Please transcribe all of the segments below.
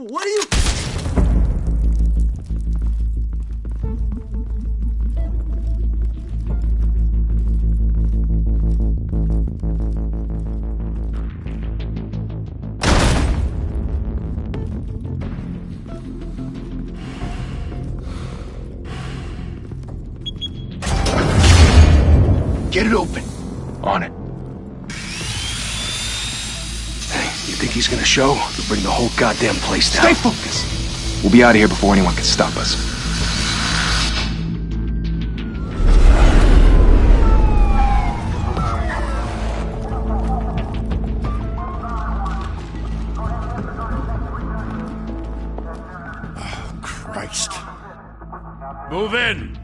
What are you... Get it open. On it. Hey, you think he's gonna show? He'll bring the whole goddamn place down. Stay focused. We'll be out of here before anyone can stop us. Oh, Christ. Move in!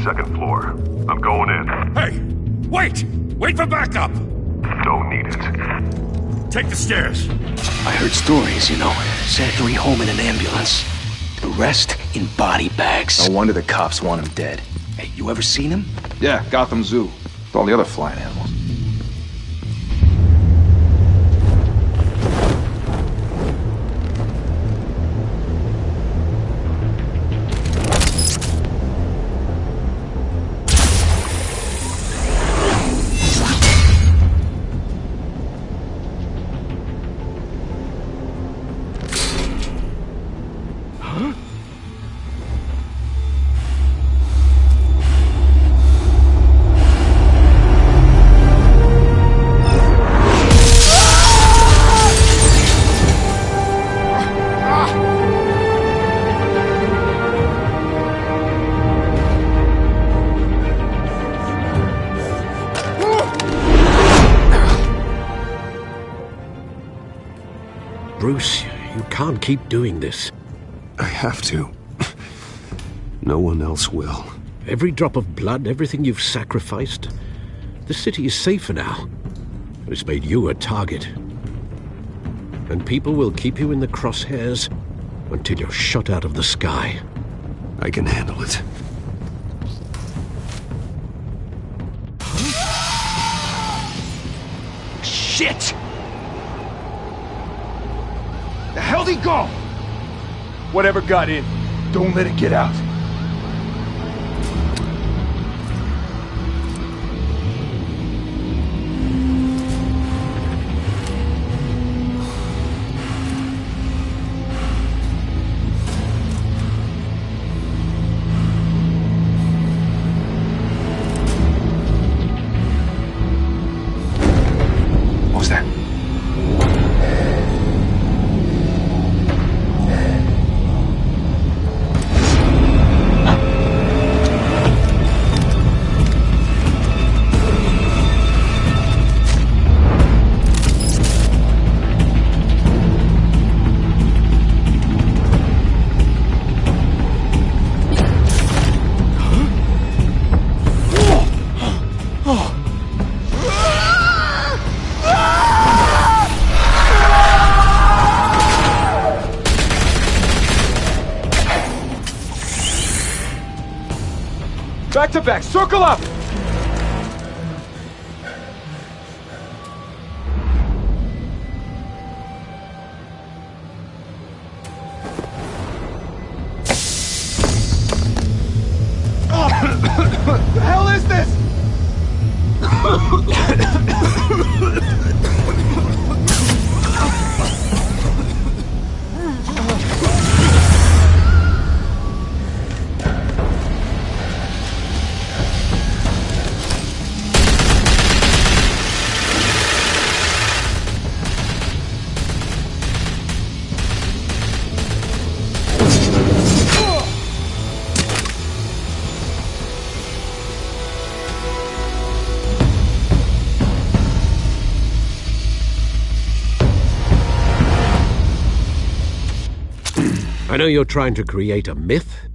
Second floor. I'm going in. Hey! Wait! Wait for backup! Don't need it. Take the stairs. I heard stories, you know. Sent 3 home in an ambulance. The rest in body bags. No wonder the cops want him dead. Hey, you ever seen him? Yeah, Gotham Zoo. With all the other flying animals. Bruce, you can't keep doing this. I have to. No one else will. Every drop of blood, everything you've sacrificed. The city is safer now. But it's made you a target. And people will keep you in the crosshairs until you're shot out of the sky. I can handle it. Shit! The hell'd he go? Whatever got in, don't let it get out. What was that? Back to back, circle up! The hell is this? I know you're trying to create a myth,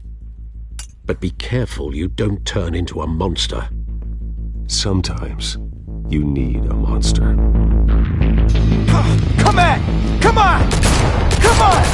but be careful you don't turn into a monster. Sometimes, You need a monster. Come on! Come on! Come on!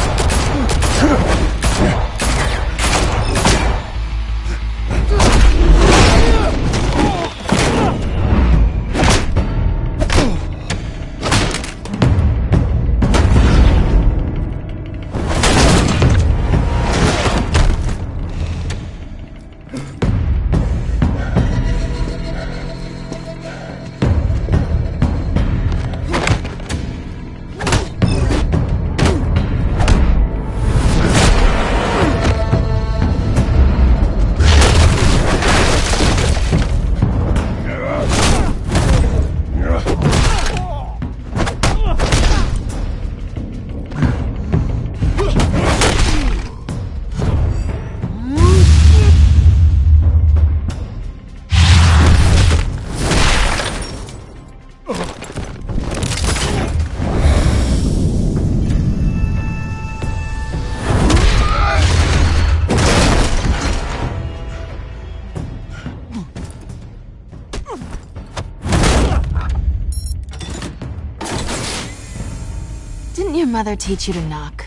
Didn't your mother teach you to knock?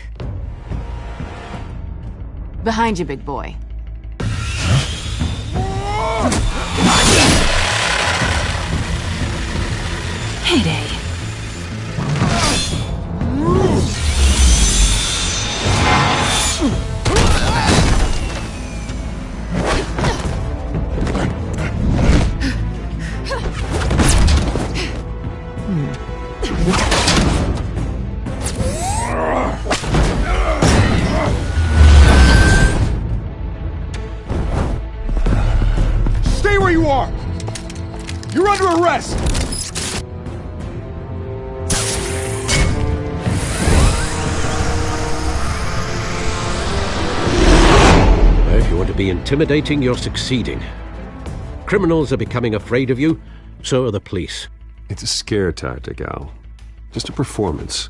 Behind you, big boy. Heyday. Stay where you are! You're under arrest! If you want to be intimidating, you're succeeding. Criminals are becoming afraid of you, so are the police. It's a scare tactic, Al. Just a performance.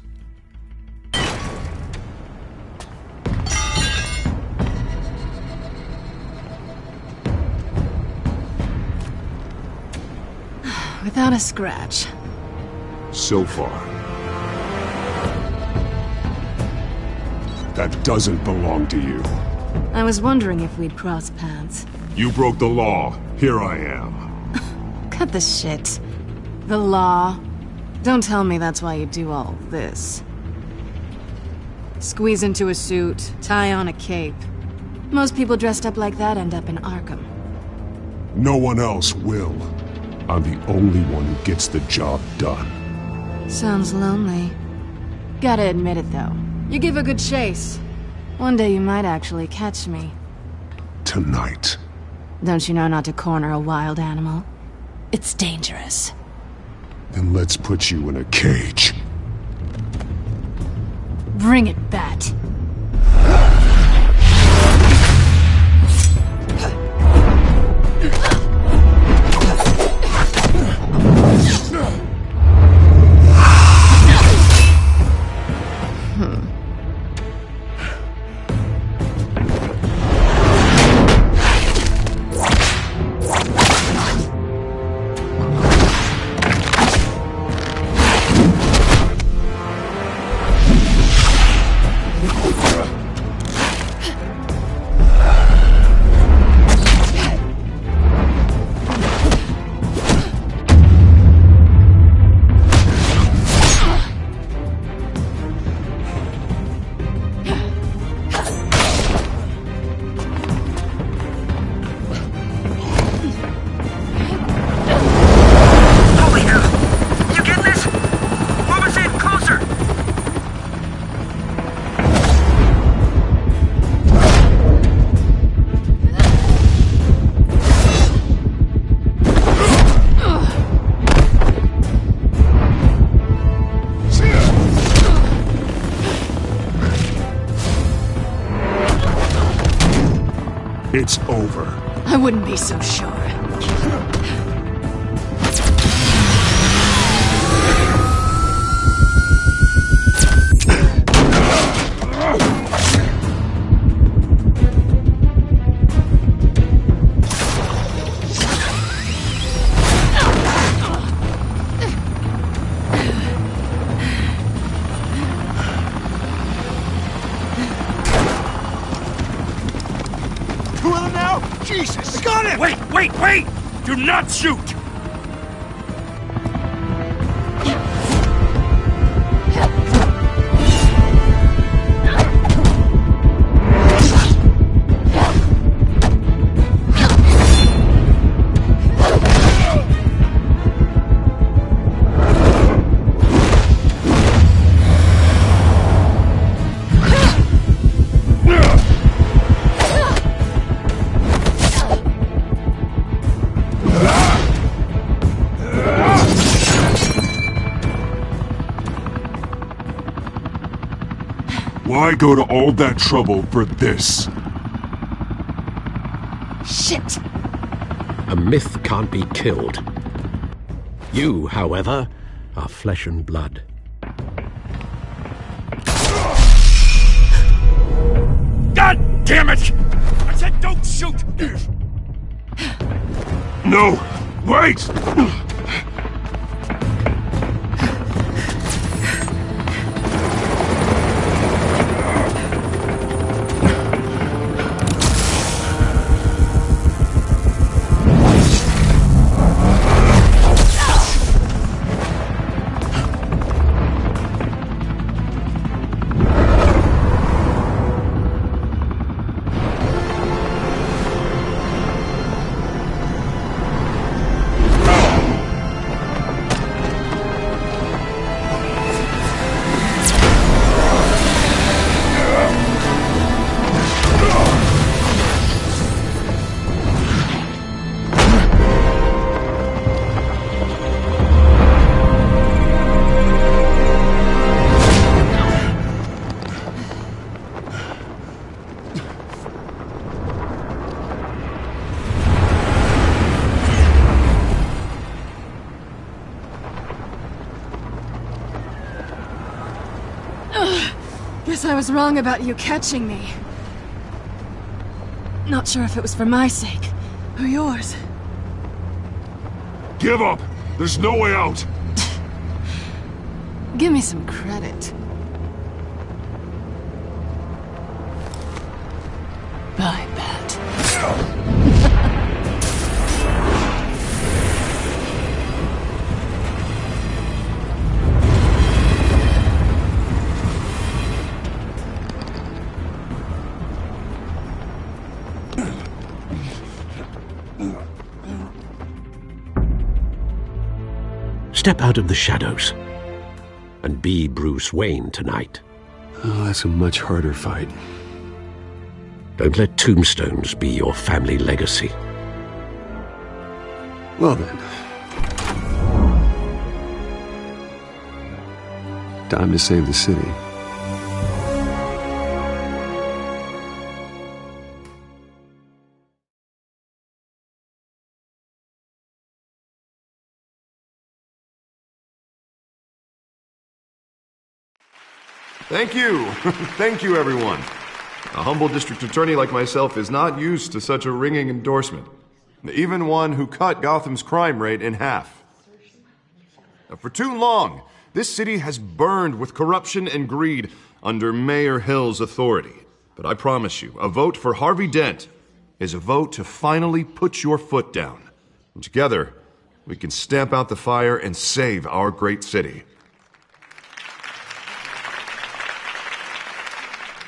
Without a scratch. So far. That doesn't belong to you. I was wondering if we'd cross paths. You broke the law. Here I am. Cut the shit. The law. Don't tell me that's why you do all this. Squeeze into a suit, tie on a cape. Most people dressed up like that end up in Arkham. No one else will. I'm the only one who gets the job done. Sounds lonely. Gotta admit it, though. You give a good chase. One day you might actually catch me. Tonight. Don't you know not to corner a wild animal? It's dangerous. Then let's put you in a cage. Bring it, Bat. It's over. I wouldn't be so sure. on him! Wait! Do not shoot! Why go to all that trouble for this? Shit! A myth can't be killed. You, however, are flesh and blood. God damn it! I said don't shoot! No! Wait! Guess I was wrong about you catching me. Not sure if it was for my sake, or yours. Give up! There's no way out! Give me some credit. Bye, Pat. Step out of the shadows and be Bruce Wayne tonight. Oh, that's a much harder fight. Don't let tombstones be your family legacy. Well then. Time to save the city. Thank you. Thank you, everyone. A humble district attorney like myself is not used to such a ringing endorsement. Even one who cut Gotham's crime rate in half. For too long, this city has burned with corruption and greed under Mayor Hill's authority. But I promise you, a vote for Harvey Dent is a vote to finally put your foot down. And together, we can stamp out the fire and save our great city.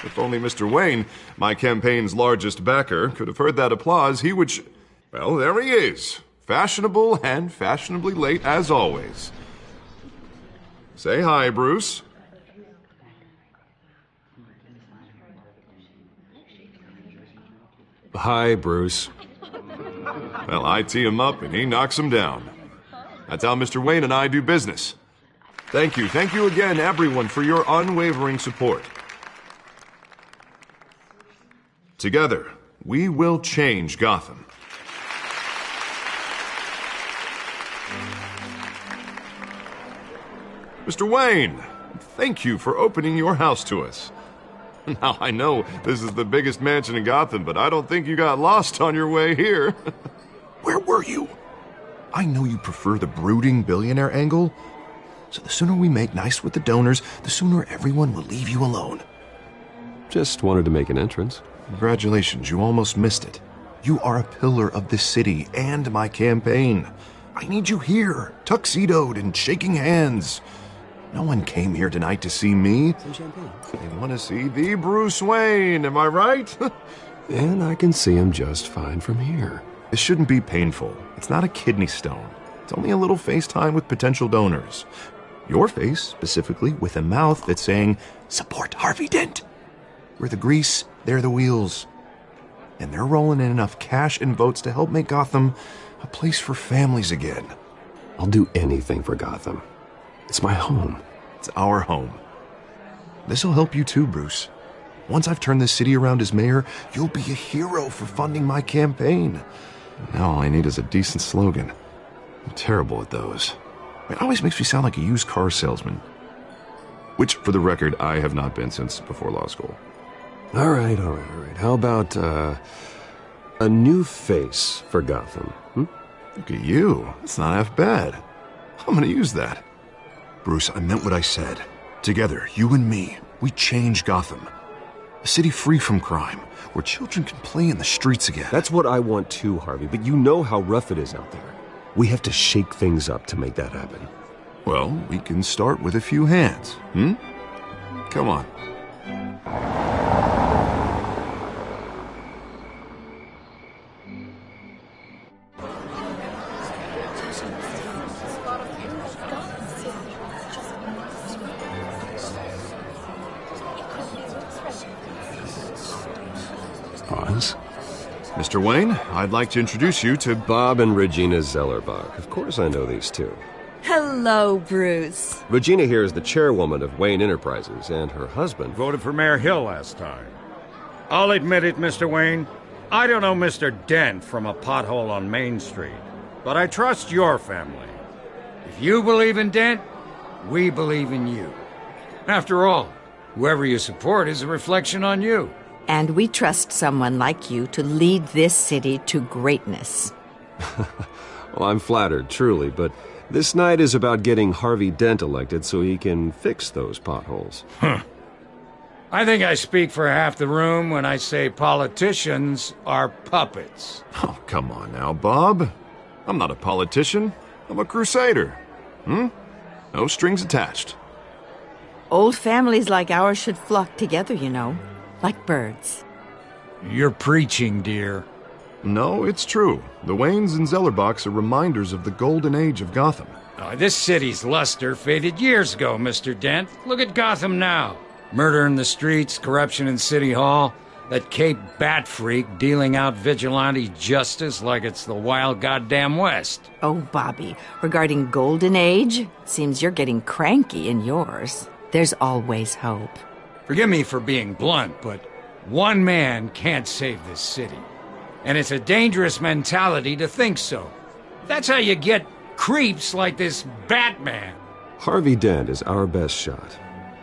If only Mr. Wayne, my campaign's largest backer, could have heard that applause, he would well, there he is. Fashionable and fashionably late as always. Say hi, Bruce. Hi, Bruce. Well, I tee him up and he knocks him down. That's how Mr. Wayne and I do business. Thank you again, everyone, for your unwavering support. Together, we will change Gotham. Mr. Wayne, thank you for opening your house to us. Now, I know this is the biggest mansion in Gotham, but I don't think you got lost on your way here. Where were you? I know you prefer the brooding billionaire angle, so the sooner we make nice with the donors, the sooner everyone will leave you alone. Just wanted to make an entrance. Congratulations, you almost missed it. You are a pillar of this city and my campaign. I need you here, tuxedoed and shaking hands. No one came here tonight to see me. Some champagne. They want to see the Bruce Wayne, am I right? And I can see him just fine from here. This shouldn't be painful. It's not a kidney stone. It's only a little FaceTime with potential donors. Your face, specifically, with a mouth that's saying, support Harvey Dent. We're the grease, they're the wheels. And they're rolling in enough cash and votes to help make Gotham a place for families again. I'll do anything for Gotham. It's my home. It's our home. This'll help you too, Bruce. Once I've turned this city around as mayor, you'll be a hero for funding my campaign. Now all I need is a decent slogan. I'm terrible at those. It always makes me sound like a used car salesman. Which, for the record, I have not been since before law school. All right. How about, a new face for Gotham? Look at you. That's not half bad. I'm gonna use that. Bruce, I meant what I said. Together, you and me, we change Gotham. A city free from crime, where children can play in the streets again. That's what I want too, Harvey, but you know how rough it is out there. We have to shake things up to make that happen. Well, we can start with a few hands, Come on. Pause. Mr. Wayne, I'd like to introduce you to Bob and Regina Zellerbach. Of course I know these two. Hello, Bruce. Regina here is the chairwoman of Wayne Enterprises, and her husband... Voted for Mayor Hill last time. I'll admit it, Mr. Wayne. I don't know Mr. Dent from a pothole on Main Street, but I trust your family. If you believe in Dent, we believe in you. After all, whoever you support is a reflection on you. And we trust someone like you to lead this city to greatness. Well, I'm flattered, truly, but this night is about getting Harvey Dent elected so he can fix those potholes. I think I speak for half the room when I say politicians are puppets. Oh, come on now, Bob. I'm not a politician. I'm a crusader. No strings attached. Old families like ours should flock together, you know, like birds. You're preaching, dear. No, it's true. The Waynes and Zellerbachs are reminders of the golden age of Gotham. This city's luster faded years ago, Mr. Dent. Look at Gotham now. Murder in the streets, corruption in City Hall, that Cape Bat freak dealing out vigilante justice like it's the wild goddamn West. Oh, Bobby, regarding Golden Age, seems you're getting cranky in yours. There's always hope. Forgive me for being blunt, but one man can't save this city. And it's a dangerous mentality to think so. That's how you get creeps like this Batman. Harvey Dent is our best shot.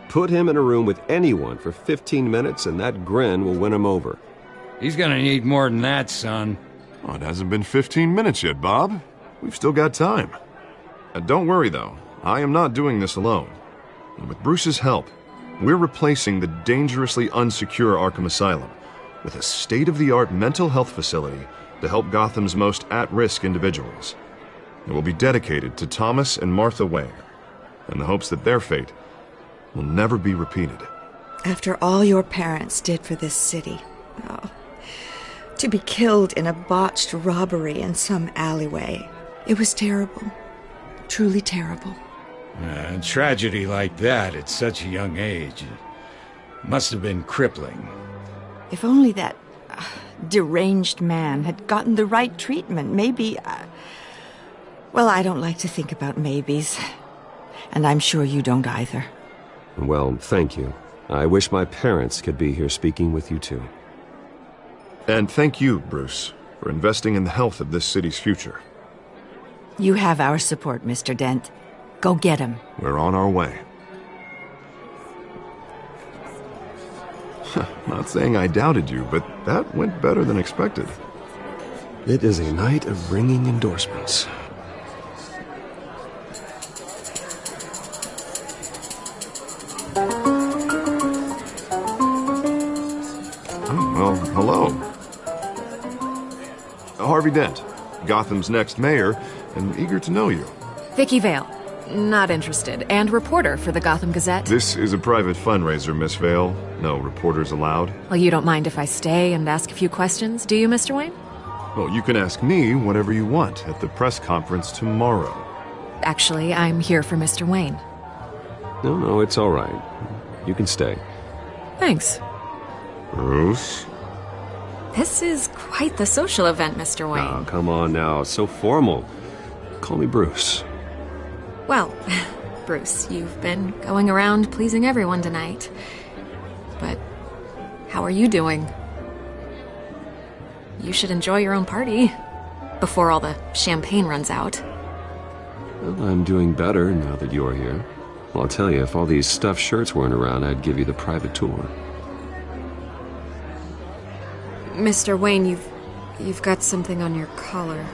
Put him in a room with anyone for 15 minutes and that grin will win him over. He's gonna need more than that, son. Oh, it hasn't been 15 minutes yet, Bob. We've still got time. Don't worry, though. I am not doing this alone. And with Bruce's help, we're replacing the dangerously unsecure Arkham Asylum with a state-of-the-art mental health facility to help Gotham's most at-risk individuals. It will be dedicated to Thomas and Martha Wayne, in the hopes that their fate will never be repeated. After all your parents did for this city, to be killed in a botched robbery in some alleyway, it was terrible. Truly terrible. A tragedy like that at such a young age must have been crippling. If only that deranged man had gotten the right treatment, maybe... well, I don't like to think about maybes. And I'm sure you don't either. Well, thank you. I wish my parents could be here speaking with you too. And thank you, Bruce, for investing in the health of this city's future. You have our support, Mr. Dent. Go get him. We're on our way. Not saying I doubted you, but that went better than expected. It is a night of ringing endorsements. Oh, well, hello. Harvey Dent, Gotham's next mayor, and eager to know you. Vicky Vale. Not interested. And reporter for the Gotham Gazette. This is a private fundraiser, Miss Vale. No reporters allowed. Well, you don't mind if I stay and ask a few questions, do you, Mr. Wayne? Well, you can ask me whatever you want at the press conference tomorrow. Actually, I'm here for Mr. Wayne. No, it's all right. You can stay. Thanks. Bruce? This is quite the social event, Mr. Wayne. Oh, come on now. So formal. Call me Bruce. Well, Bruce, you've been going around pleasing everyone tonight. But how are you doing? You should enjoy your own party before all the champagne runs out. Well, I'm doing better now that you're here. Well, I'll tell you, if all these stuffed shirts weren't around, I'd give you the private tour. Mr. Wayne, you've got something on your collar.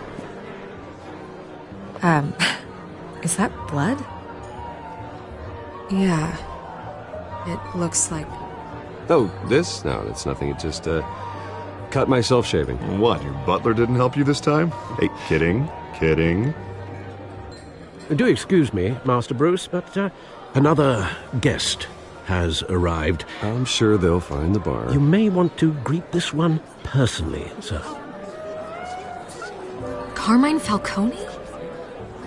Is that blood? Yeah. It looks like... Oh, this? No, it's nothing. It just, cut myself shaving. What, your butler didn't help you this time? Hey, kidding. Do excuse me, Master Bruce, but another guest has arrived. I'm sure they'll find the bar. You may want to greet this one personally, sir. Carmine Falcone?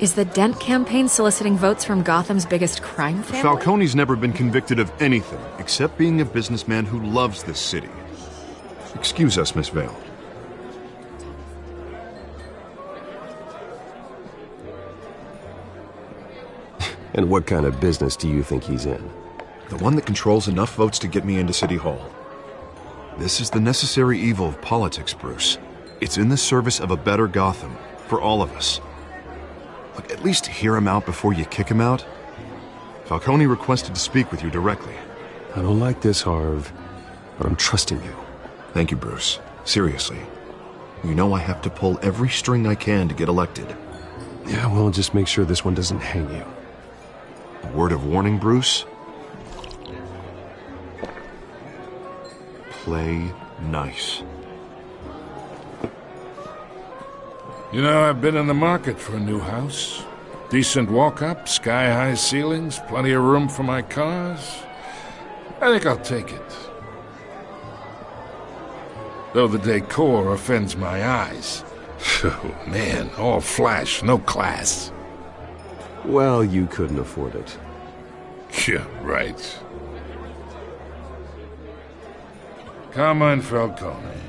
Is the Dent campaign soliciting votes from Gotham's biggest crime family? Falcone's never been convicted of anything except being a businessman who loves this city. Excuse us, Miss Vale. And what kind of business do you think he's in? The one that controls enough votes to get me into City Hall. This is the necessary evil of politics, Bruce. It's in the service of a better Gotham, for all of us. Look, at least hear him out before you kick him out. Falcone requested to speak with you directly. I don't like this, Harv, but I'm trusting you. Thank you, Bruce. Seriously. You know I have to pull every string I can to get elected. Yeah, well, just make sure this one doesn't hang you. A word of warning, Bruce? Play nice. You know, I've been in the market for a new house. Decent walk-up, sky-high ceilings, plenty of room for my cars. I think I'll take it. Though the decor offends my eyes. Oh, man, all flash, no class. Well, you couldn't afford it. Yeah, right. Carmine Falcone,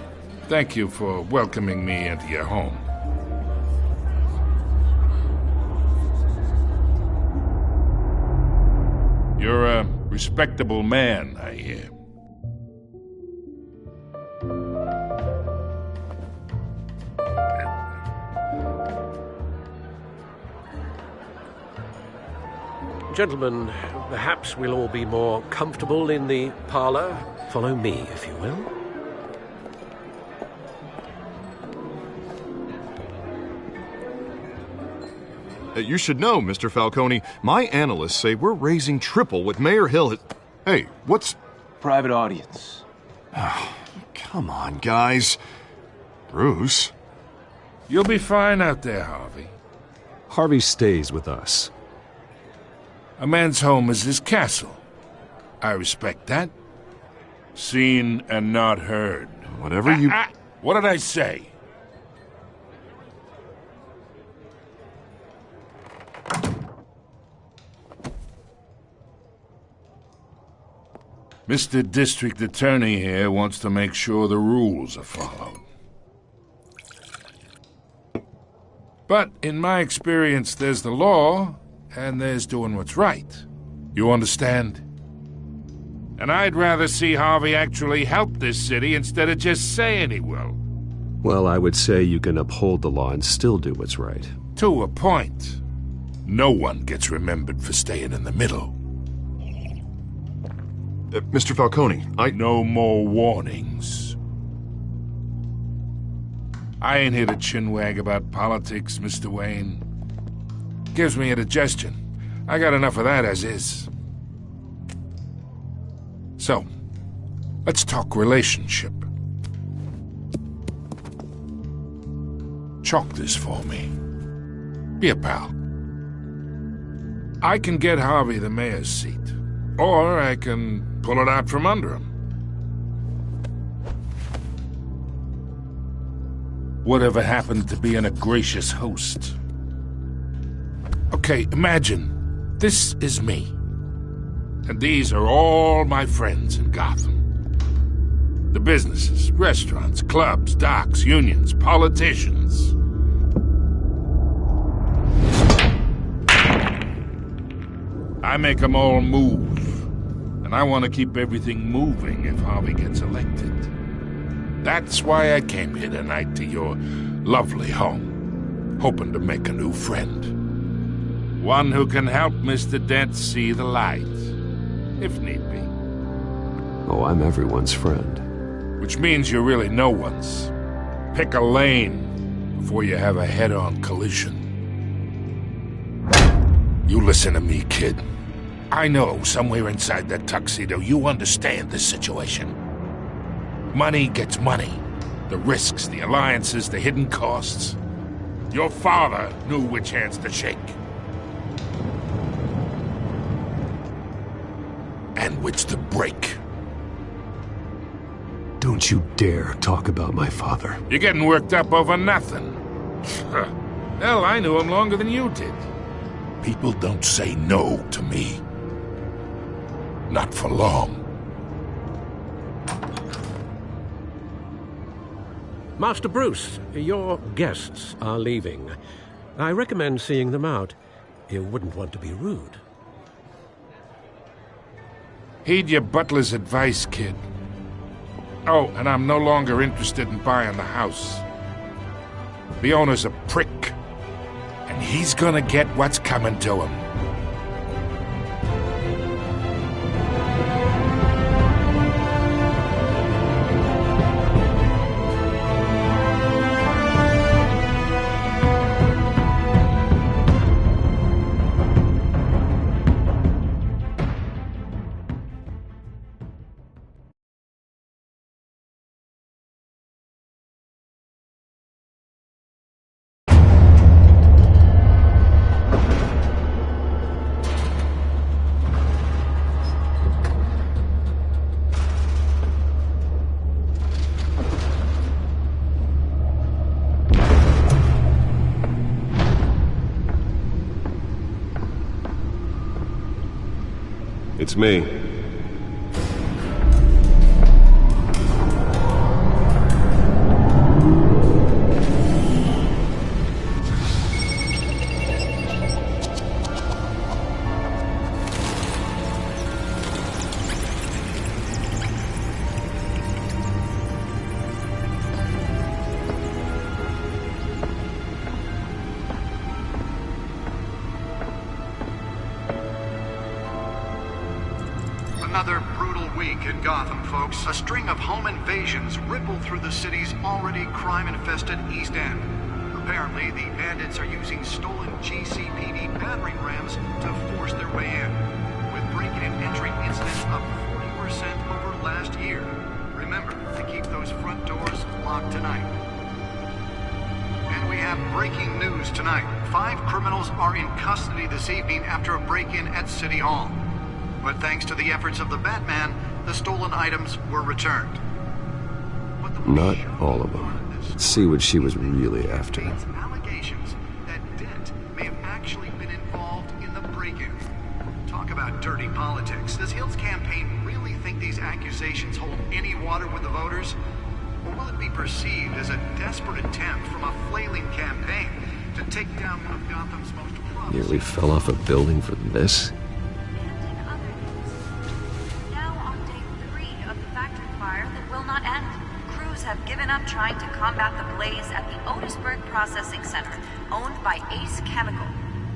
thank you for welcoming me into your home. You're a respectable man, I hear. Gentlemen, perhaps we'll all be more comfortable in the parlor. Follow me, if you will. You should know, Mr. Falcone, my analysts say we're raising triple what Mayor Hill has... Hey, what's... Private audience. Oh, come on, guys. Bruce? You'll be fine out there, Harvey. Harvey stays with us. A man's home is his castle. I respect that. Seen and not heard. Whatever you... What did I say? Mr. District Attorney here wants to make sure the rules are followed. But in my experience, there's the law, and there's doing what's right. You understand? And I'd rather see Harvey actually help this city instead of just saying he will. Well, I would say you can uphold the law and still do what's right. To a point. No one gets remembered for staying in the middle. Mr. Falcone, No more warnings. I ain't here to chinwag about politics, Mr. Wayne. Gives me indigestion. I got enough of that as is. So, let's talk relationship. chalk this for me. Be a pal. I can get Harvey the mayor's seat, or I can pull it out from under him. Whatever happened to being a gracious host? Okay, imagine this is me, and these are all my friends in Gotham. The businesses, restaurants, clubs, docks, unions, politicians. I make them all move, and I want to keep everything moving if Harvey gets elected. That's why I came here tonight to your lovely home, hoping to make a new friend. One who can help Mr. Dent see the light, if need be. Oh, I'm everyone's friend. Which means you're really no one's. Pick a lane before you have a head-on collision. You listen to me, kid. I know somewhere inside that tuxedo you understand this situation. Money gets money. The risks, the alliances, the hidden costs. Your father knew which hands to shake. And which to break. Don't you dare talk about my father. You're getting worked up over nothing. Hell, I knew him longer than you did. People don't say no to me. Not for long. Master Bruce, your guests are leaving. I recommend seeing them out. You wouldn't want to be rude. Heed your butler's advice, kid. Oh, and I'm no longer interested in buying the house. The owner's a prick, and he's gonna get what's coming to him. It's me. Another brutal week in Gotham, folks. A string of home invasions rippled through the city's already crime-infested East End. Apparently, the bandits are using stolen GCPD battering rams to force their way in, with break-in and entry incidents up 40% over last year. Remember to keep those front doors locked tonight. And we have breaking news tonight. 5 criminals are in custody this evening after a break-in at City Hall. But thanks to the efforts of the Batman, the stolen items were returned. Not all of them. Let's see what she was really after. Allegations that Dent may have actually been involved in the break-in. Talk about dirty politics. Does Hill's campaign really think these accusations hold any water with the voters? Or will it be perceived as a desperate attempt from a flailing campaign to take down one of Gotham's most promising... Nearly fell off a building for this? Have given up trying to combat the blaze at the Otisburg Processing Center, owned by Ace Chemical.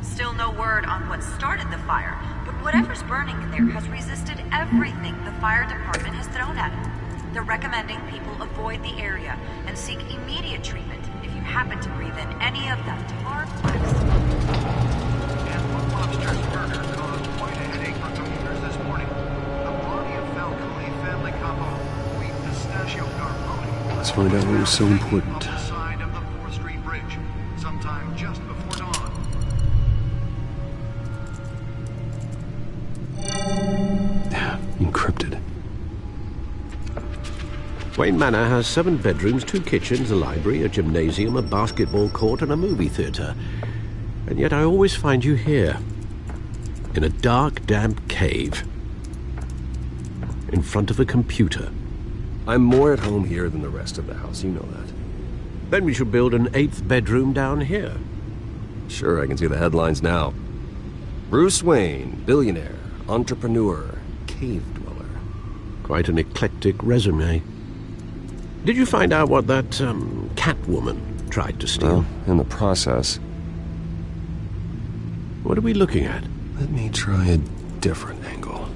Still no word on what started the fire, but whatever's burning in there has resisted everything the fire department has thrown at it. They're recommending people avoid the area and seek immediate treatment if you happen to breathe in any of that tar flex. And one lobster's murder caused quite a headache for commuters this morning. The body of Falcone family couple, Pistachio Garmoni, Let's find out what was so important. on the side of the 4th Street Bridge. time just before dawn. Encrypted. Wayne Manor has 7 bedrooms, 2 kitchens, a library, a gymnasium, a basketball court, and a movie theatre. And yet I always find you here, in a dark, damp cave, in front of a computer. I'm more at home here than the rest of the house, you know that. Then we should build an 8th bedroom down here. Sure, I can see the headlines now. Bruce Wayne, billionaire, entrepreneur, cave dweller. Quite an eclectic resume. Did you find out what that, Catwoman tried to steal? Well, in the process. What are we looking at? Let me try a different angle.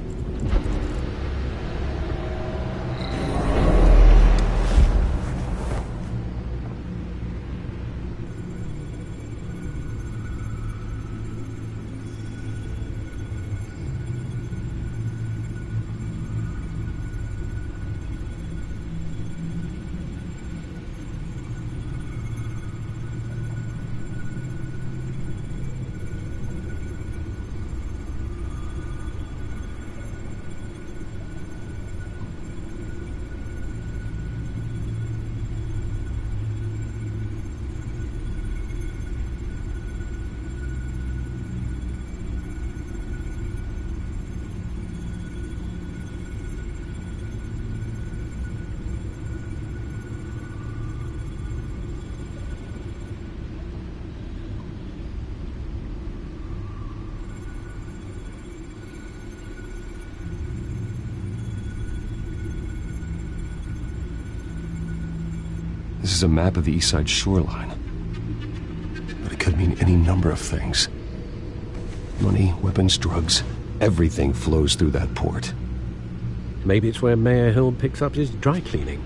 This is a map of the East Side shoreline. But it could mean any number of things. Money, weapons, drugs, everything flows through that port. Maybe it's where Mayor Hill picks up his dry cleaning.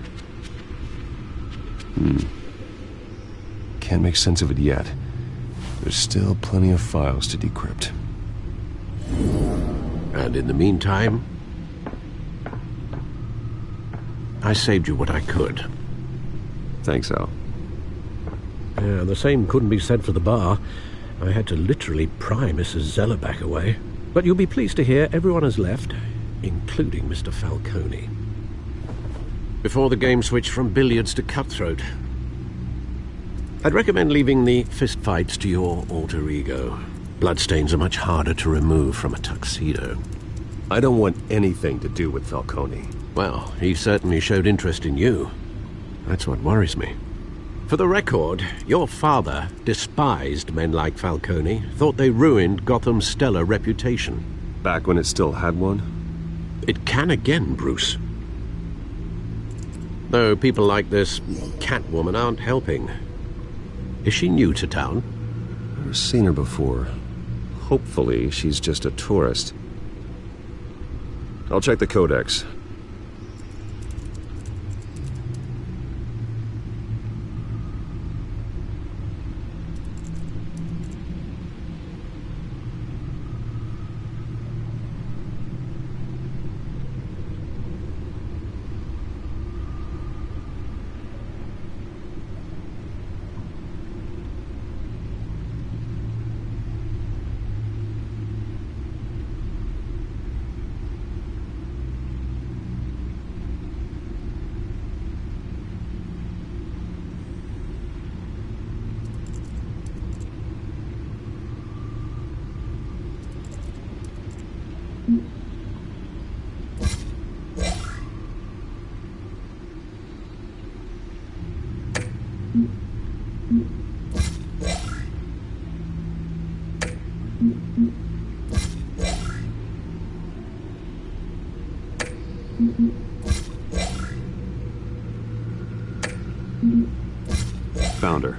Can't make sense of it yet. There's still plenty of files to decrypt. And in the meantime, I saved you what I could. Thanks, Al. Yeah, the same couldn't be said for the bar. I had to literally pry Mrs. Zellerback away. But you'll be pleased to hear everyone has left, including Mr. Falcone. Before the game switched from billiards to cutthroat. I'd recommend leaving the fistfights to your alter ego. Bloodstains are much harder to remove from a tuxedo. I don't want anything to do with Falcone. Well, he certainly showed interest in you. That's what worries me. For the record, your father despised men like Falcone, thought they ruined Gotham's stellar reputation. Back when it still had one? It can again, Bruce. Though people like this Catwoman aren't helping. Is she new to town? I've seen her before. Hopefully, she's just a tourist. I'll check the codex. Found her.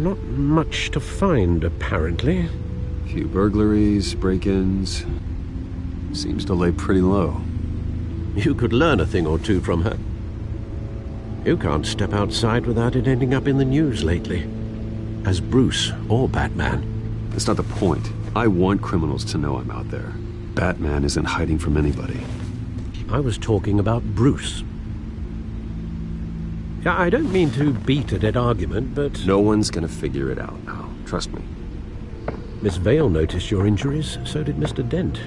Not much to find, apparently. Few burglaries, break-ins. Seems to lay pretty low. You could learn a thing or two from her. You can't step outside without it ending up in the news lately. As Bruce or Batman. That's not the point. I want criminals to know I'm out there. Batman isn't hiding from anybody. I was talking about Bruce. Yeah, I don't mean to beat a dead argument, but... No one's gonna figure it out now. Trust me. Miss Vale noticed your injuries, so did Mr. Dent.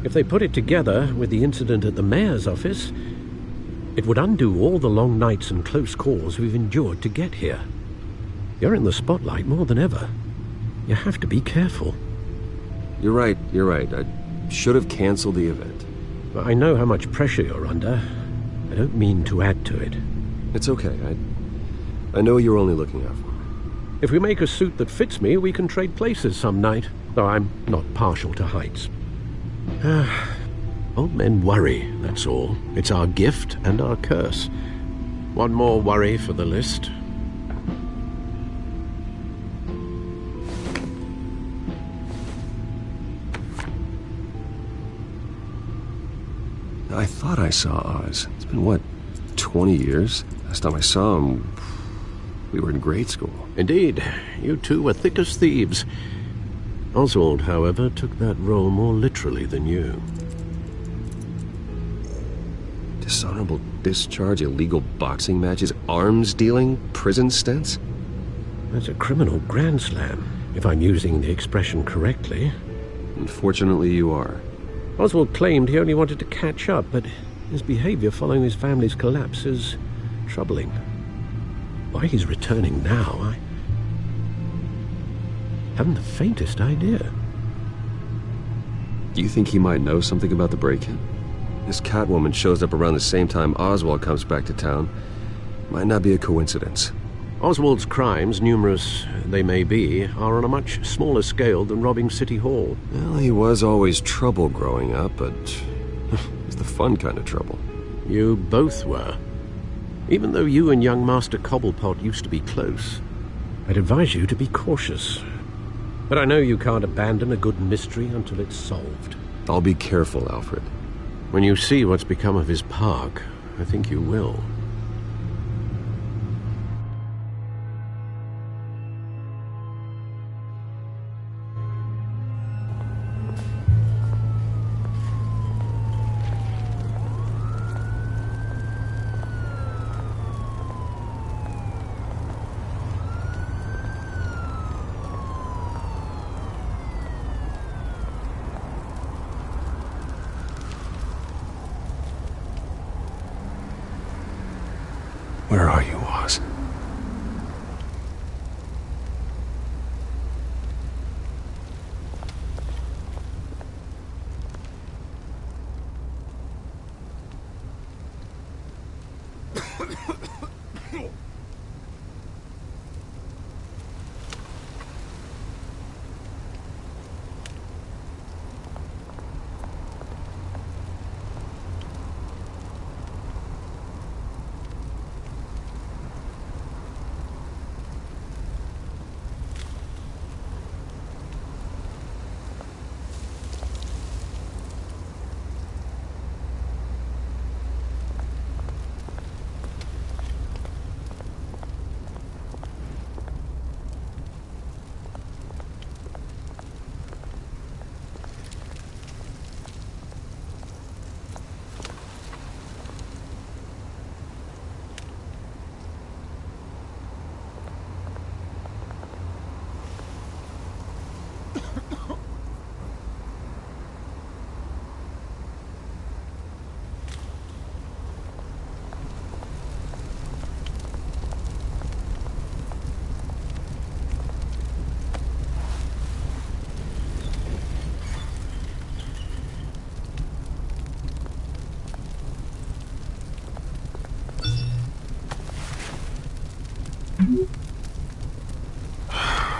If they put it together with the incident at the mayor's office, it would undo all the long nights and close calls we've endured to get here. You're in the spotlight more than ever. You have to be careful. You're right. I should have canceled the event. I know how much pressure you're under. I don't mean to add to it. It's okay. I know you're only looking out for me. If we make a suit that fits me, we can trade places some night, though I'm not partial to heights. Old men worry, that's all. It's our gift and our curse. One more worry for the list. I thought I saw Oz. It's been, what, 20 years? Last time I saw him, we were in grade school. Indeed. You two were thick as thieves. Oswald, however, took that role more literally than you. Dishonorable discharge, illegal boxing matches, arms dealing, prison stints? That's a criminal grand slam, if I'm using the expression correctly. Unfortunately, you are. Oswald claimed he only wanted to catch up, but his behavior following his family's collapse is troubling. Why he's returning now, I haven't the faintest idea. Do you think he might know something about the break-in? This Catwoman shows up around the same time Oswald comes back to town. Might not be a coincidence. Oswald's crimes, numerous they may be, are on a much smaller scale than robbing City Hall. Well, he was always trouble growing up, but it's the fun kind of trouble. You both were. Even though you and young Master Cobblepot used to be close, I'd advise you to be cautious. But I know you can't abandon a good mystery until it's solved. I'll be careful, Alfred. When you see what's become of his park, I think you will. Where are you, Oz?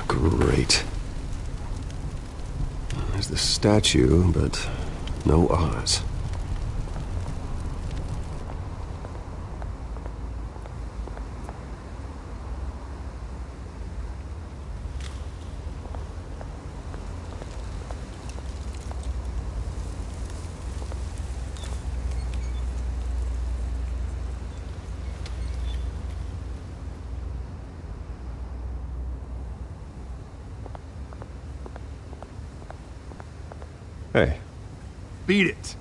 Great. There's the statue, but no Oz. Hey. Beat it.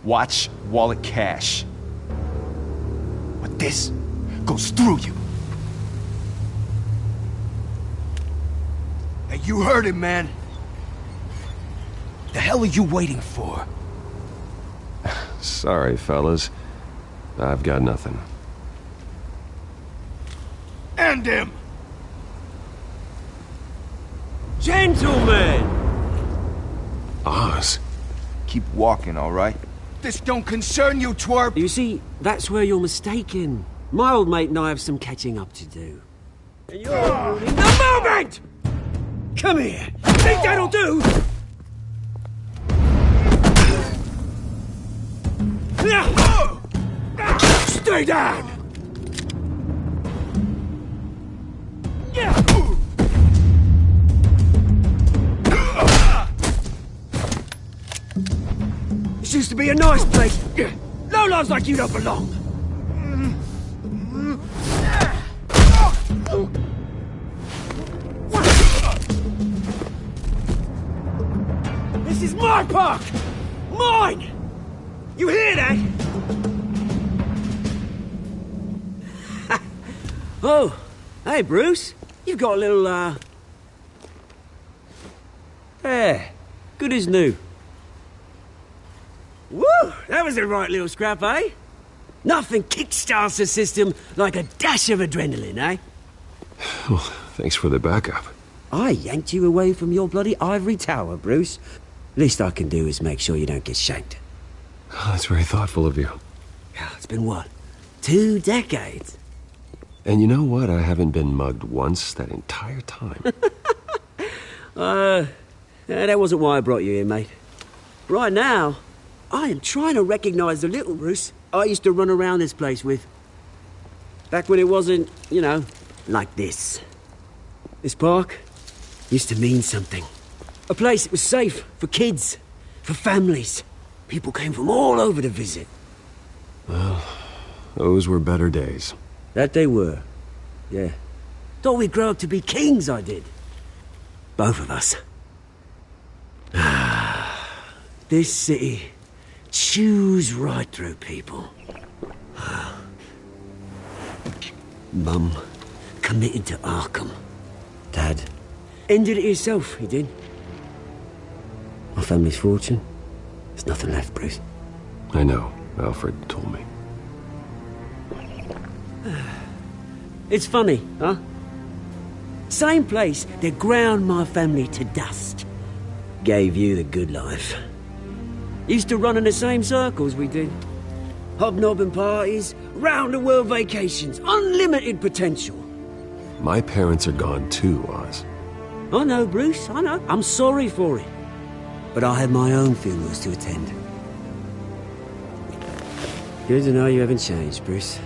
Watch wallet cash. But this goes through you. Hey, you heard him, man. The hell are you waiting for? Sorry, fellas. I've got nothing. End him! Gentlemen! Oz. Keep walking, all right? This don't concern you, twerp! You see, that's where you're mistaken. My old mate and I have some catching up to do. And you're ruining the moment! Come here! Think that'll do? Stay down! This used to be a nice place. Lowlifes like you don't belong. This is my park! Mine! You hear that? Oh, hey, Bruce. You've got a little, There. Good as new. Woo! That was a right little scrap, eh? Nothing kickstarts the system like a dash of adrenaline, eh? Well, thanks for the backup. I yanked you away from your bloody ivory tower, Bruce. Least I can do is make sure you don't get shanked. Oh, that's very thoughtful of you. It's been what? 2 decades? And you know what? I haven't been mugged once that entire time. That wasn't why I brought you here, mate. Right now, I am trying to recognize the little Bruce I used to run around this place with. Back when it wasn't, you know, like this. This park used to mean something. A place that was safe for kids, for families. People came from all over to visit. Well, those were better days. That they were. Yeah. Thought we'd grow up to be kings, I did. Both of us. This city chews right through people. Mum committed to Arkham. Dad ended it himself, he did. My family's fortune. There's nothing left, Bruce. I know. Alfred told me. It's funny, huh? Same place that ground my family to dust. Gave you the good life. Used to run in the same circles we did. Hobnobbing parties, round-the-world vacations, unlimited potential. My parents are gone too, Oz. I know, Bruce, I know. I'm sorry for it. But I had my own funerals to attend. Good to know you haven't changed, Bruce.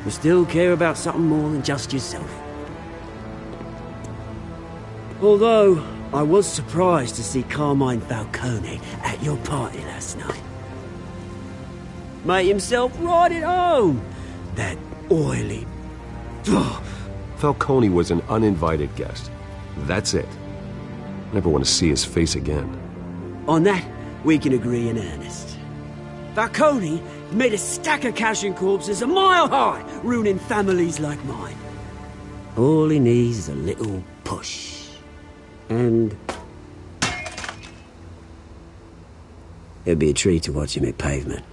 You still care about something more than just yourself. Although, I was surprised to see Carmine Falcone at your party last night. Made himself right at home. That oily... Falcone was an uninvited guest. That's it. Never want to see his face again. On that, we can agree in earnest. Falcone made a stack of cash and corpses a mile high, ruining families like mine. All he needs is a little push. And... it'd be a treat to watch him hit pavement.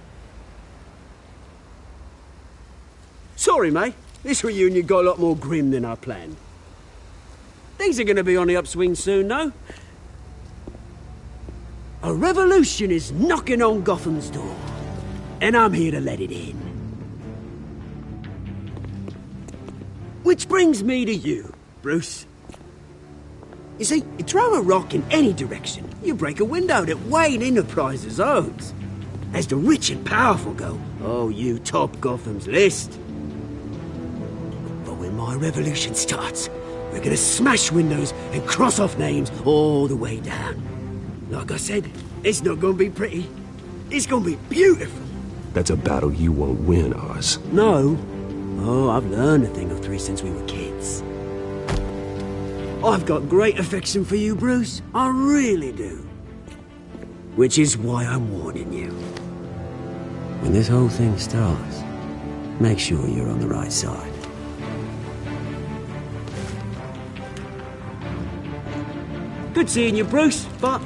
Sorry, mate. This reunion got a lot more grim than I planned. Things are going to be on the upswing soon, though. A revolution is knocking on Gotham's door. And I'm here to let it in. Which brings me to you, Bruce. You see, you throw a rock in any direction, you break a window that Wayne Enterprises owns. As the rich and powerful go, oh, you top Gotham's list. But when my revolution starts, we're gonna smash windows and cross off names all the way down. Like I said, it's not gonna be pretty. It's gonna be beautiful. That's a battle you won't win, Oz. No. Oh, I've learned a thing or three since we were kids. I've got great affection for you, Bruce. I really do. Which is why I'm warning you. When this whole thing starts, make sure you're on the right side. Good seeing you, Bruce, but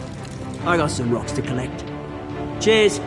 I got some rocks to collect. Cheers.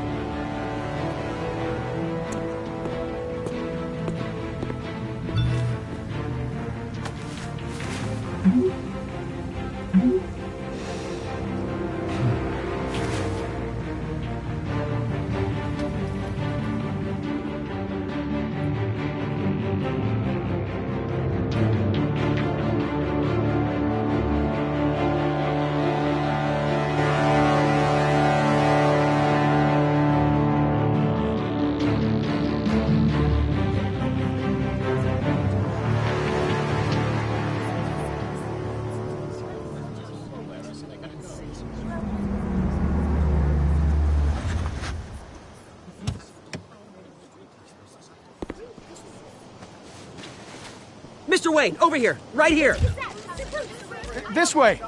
Mr. Wayne, over here, right here. This way.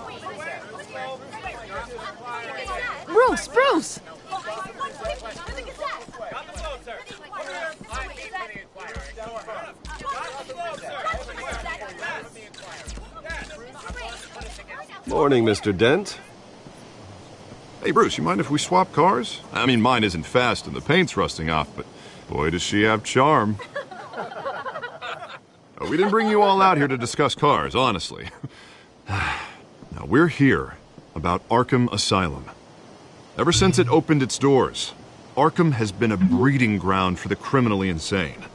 Bruce! Morning, Mr. Dent. Hey, Bruce, you mind if we swap cars? I mean, mine isn't fast and the paint's rusting off, but boy, does she have charm. We didn't bring you all out here to discuss cars, honestly. Now, we're here about Arkham Asylum. Ever since it opened its doors, Arkham has been a breeding ground for the criminally insane.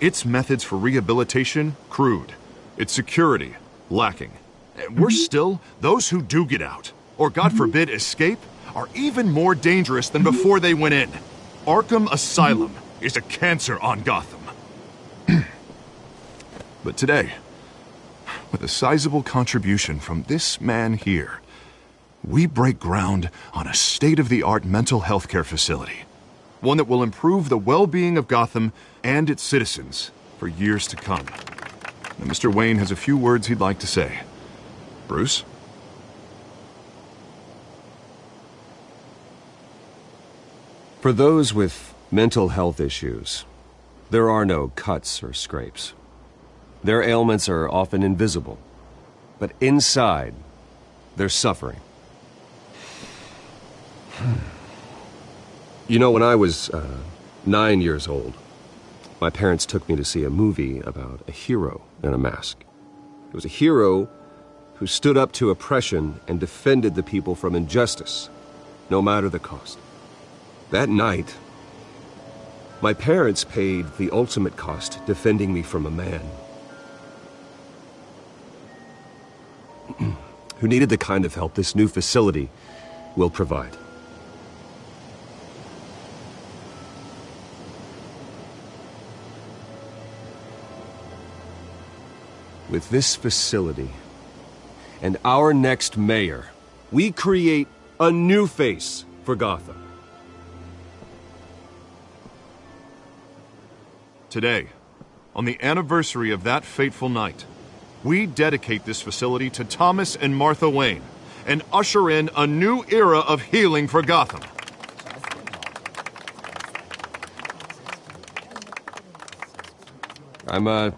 Its methods for rehabilitation, crude. Its security, lacking. And worse still, those who do get out, or God forbid escape, are even more dangerous than before they went in. Arkham Asylum is a cancer on Gotham. But today, with a sizable contribution from this man here, we break ground on a state-of-the-art mental health care facility. One that will improve the well-being of Gotham and its citizens for years to come. Now, Mr. Wayne has a few words he'd like to say. Bruce? For those with mental health issues, there are no cuts or scrapes. Their ailments are often invisible, but inside, they're suffering. You know, when I was 9 years old, my parents took me to see a movie about a hero in a mask. It was a hero who stood up to oppression and defended the people from injustice, no matter the cost. That night, my parents paid the ultimate cost defending me from a man who needed the kind of help this new facility will provide. With this facility and our next mayor, we create a new face for Gotham. Today, on the anniversary of that fateful night, we dedicate this facility to Thomas and Martha Wayne and usher in a new era of healing for Gotham. I'm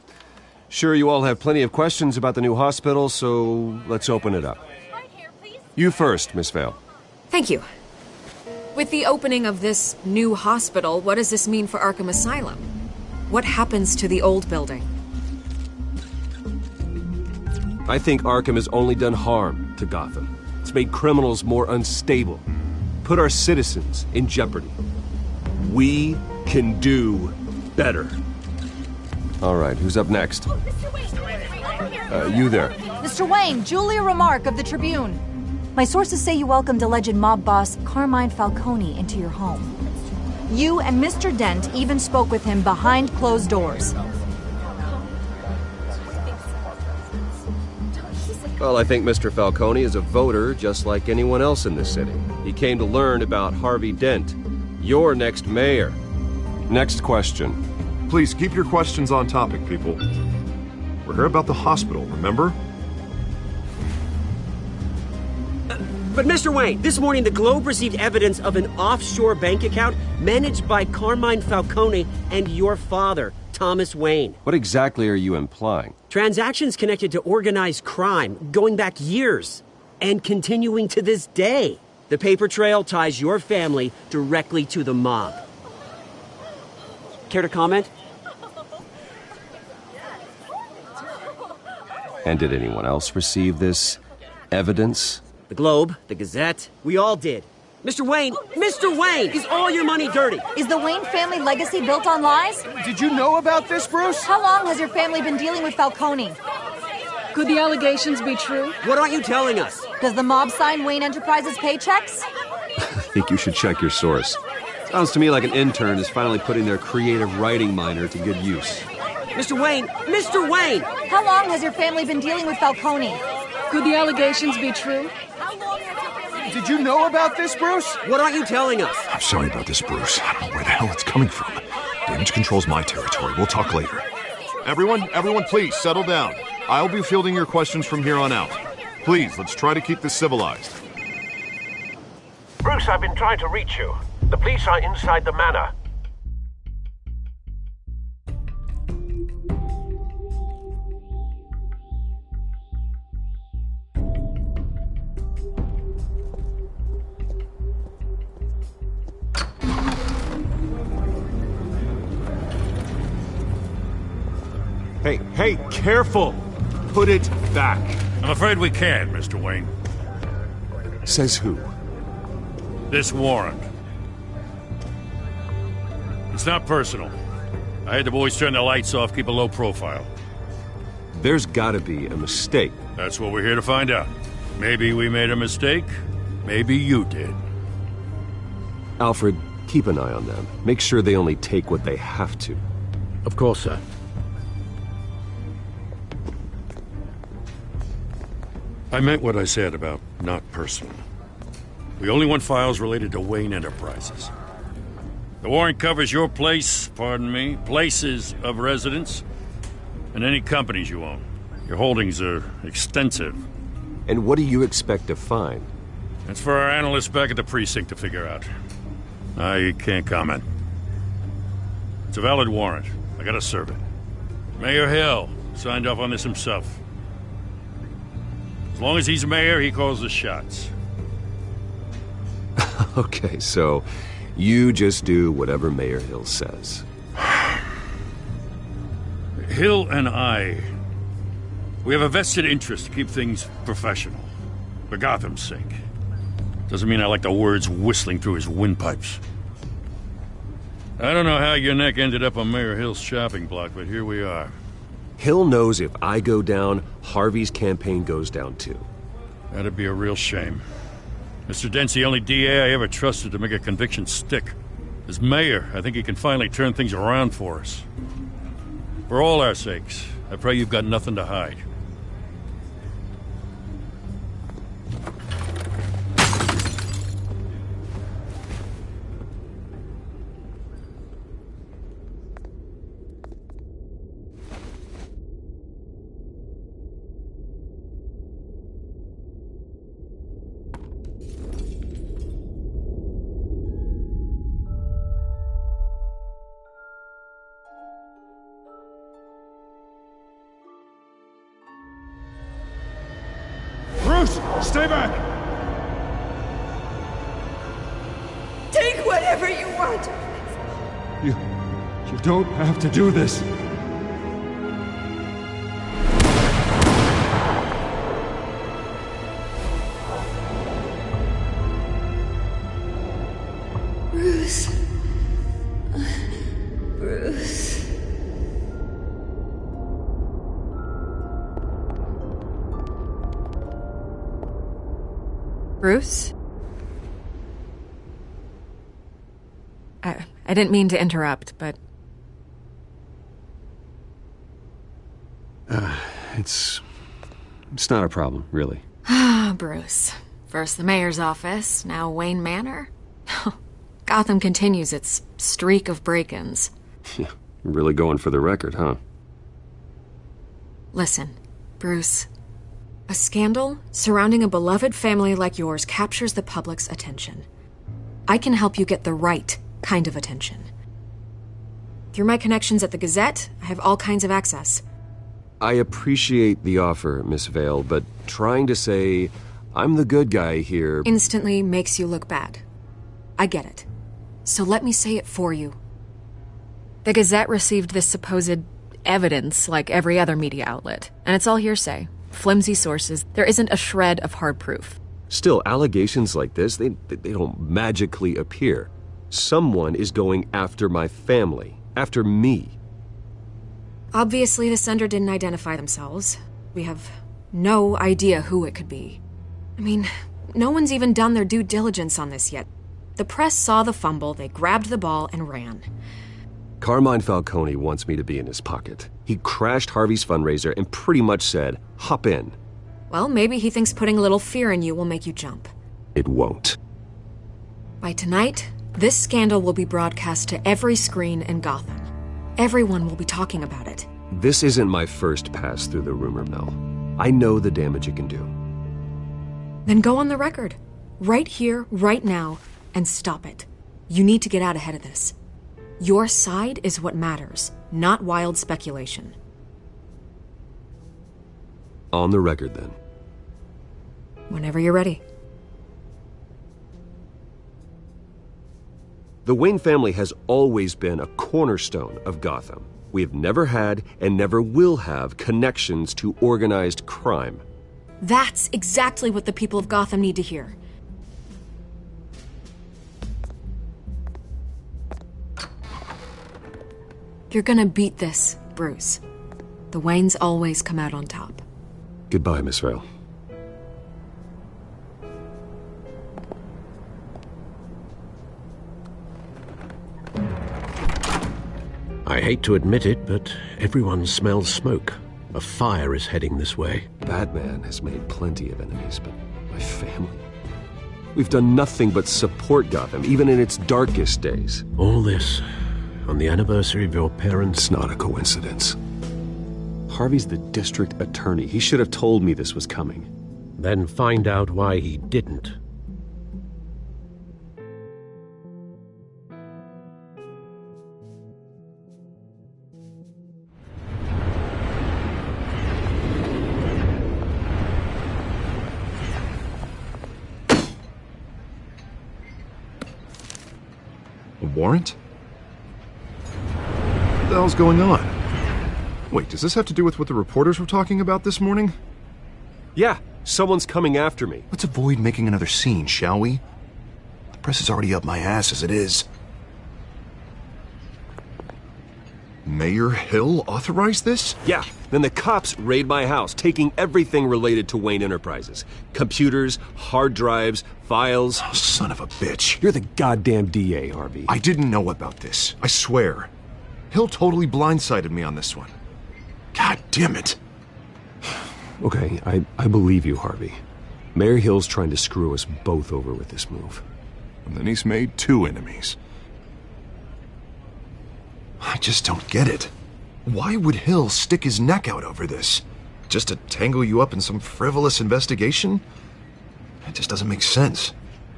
sure you all have plenty of questions about the new hospital, so let's open it up. You first, Miss Vale. Thank you. With the opening of this new hospital, what does this mean for Arkham Asylum? What happens to the old building? I think Arkham has only done harm to Gotham. It's made criminals more unstable, put our citizens in jeopardy. We can do better. All right, who's up next? You there. Mr. Wayne, Julia Remark of the Tribune. My sources say you welcomed alleged mob boss Carmine Falcone into your home. You and Mr. Dent even spoke with him behind closed doors. Well, I think Mr. Falcone is a voter just like anyone else in this city. He came to learn about Harvey Dent, your next mayor. Next question. Please keep your questions on topic, people. We're here about the hospital, remember? But Mr. Wayne, this morning the Globe received evidence of an offshore bank account managed by Carmine Falcone and your father, Thomas Wayne. What exactly are you implying? Transactions connected to organized crime going back years and continuing to this day. The paper trail ties your family directly to the mob. Care to comment? And did anyone else receive this evidence? The Globe, the Gazette, we all did. Mr. Wayne, is all your money dirty? Is the Wayne family legacy built on lies? Did you know about this, Bruce? How long has your family been dealing with Falcone? Could the allegations be true? What aren't you telling us? Does the mob sign Wayne Enterprises paychecks? I think you should check your source. Sounds to me like an intern is finally putting their creative writing minor to good use. Mr. Wayne! How long has your family been dealing with Falcone? Could the allegations be true? Did you know about this, Bruce? What aren't you telling us? I'm sorry about this, Bruce. I don't know where the hell it's coming from. Damage control's my territory. We'll talk later. Everyone, please settle down. I'll be fielding your questions from here on out. Please, let's try to keep this civilized. Bruce, I've been trying to reach you. The police are inside the manor. Hey, careful! Put it back. I'm afraid we can't, Mr. Wayne. Says who? This warrant. It's not personal. I had the boys turn the lights off, keep a low profile. There's gotta be a mistake. That's what we're here to find out. Maybe we made a mistake. Maybe you did. Alfred, keep an eye on them. Make sure they only take what they have to. Of course, sir. I meant what I said about not personal. We only want files related to Wayne Enterprises. The warrant covers your places of residence, and any companies you own. Your holdings are extensive. And what do you expect to find? That's for our analysts back at the precinct to figure out. I can't comment. It's a valid warrant. I gotta serve it. Mayor Hill signed off on this himself. As long as he's mayor, he calls the shots. Okay, so you just do whatever Mayor Hill says. Hill and we have a vested interest to keep things professional. For Gotham's sake. Doesn't mean I like the words whistling through his windpipes. I don't know how your neck ended up on Mayor Hill's shopping block, but here we are. Hill knows if I go down, Harvey's campaign goes down too. That'd be a real shame. Mr. Dent's the only DA I ever trusted to make a conviction stick. As mayor, I think he can finally turn things around for us. For all our sakes, I pray you've got nothing to hide. Bruce, stay back! Take whatever you want. You don't have to do this. Bruce. Bruce. Bruce? I didn't mean to interrupt, but... It's not a problem, really. Ah, Bruce. First the mayor's office, now Wayne Manor. Gotham continues its streak of break-ins. Really going for the record, huh? Listen, Bruce. A scandal surrounding a beloved family like yours captures the public's attention. I can help you get the right kind of attention. Through my connections at the Gazette, I have all kinds of access. I appreciate the offer, Miss Vale, but trying to say I'm the good guy here instantly makes you look bad. I get it. So let me say it for you. The Gazette received this supposed evidence like every other media outlet, and it's all hearsay. Flimsy sources. There isn't a shred of hard proof. Still, allegations like this, they don't magically appear. Someone is going after my family, after me. Obviously, the sender didn't identify themselves. We have no idea who it could be. I mean, no one's even done their due diligence on this yet. The press saw the fumble, they grabbed the ball and ran. Carmine Falcone wants me to be in his pocket. He crashed Harvey's fundraiser and pretty much said, hop in. Well, maybe he thinks putting a little fear in you will make you jump. It won't. By tonight, this scandal will be broadcast to every screen in Gotham. Everyone will be talking about it. This isn't my first pass through the rumor mill. I know the damage it can do. Then go on the record. Right here, right now, and stop it. You need to get out ahead of this. Your side is what matters, not wild speculation. On the record, then. Whenever you're ready. The Wayne family has always been a cornerstone of Gotham. We have never had and never will have connections to organized crime. That's exactly what the people of Gotham need to hear. You're gonna beat this, Bruce. The Waynes always come out on top. Goodbye, Miss Vale. I hate to admit it, but everyone smells smoke. A fire is heading this way. Batman has made plenty of enemies, but my family? We've done nothing but support Gotham, even in its darkest days. All this on the anniversary of your parents'... It's not a coincidence. Harvey's the district attorney. He should have told me this was coming. Then find out why he didn't. A warrant? What the hell's going on? Wait, does this have to do with what the reporters were talking about this morning? Yeah, someone's coming after me. Let's avoid making another scene, shall we? The press is already up my ass as it is. Mayor Hill authorized this? Yeah, then the cops raid my house, taking everything related to Wayne Enterprises. Computers, hard drives, files. Oh, son of a bitch. You're the goddamn DA, Harvey. I didn't know about this. I swear. Hill totally blindsided me on this one. God damn it. Okay, I believe you, Harvey. Mayor Hill's trying to screw us both over with this move. And then he's made two enemies. I just don't get it. Why would Hill stick his neck out over this? Just to tangle you up in some frivolous investigation? It just doesn't make sense.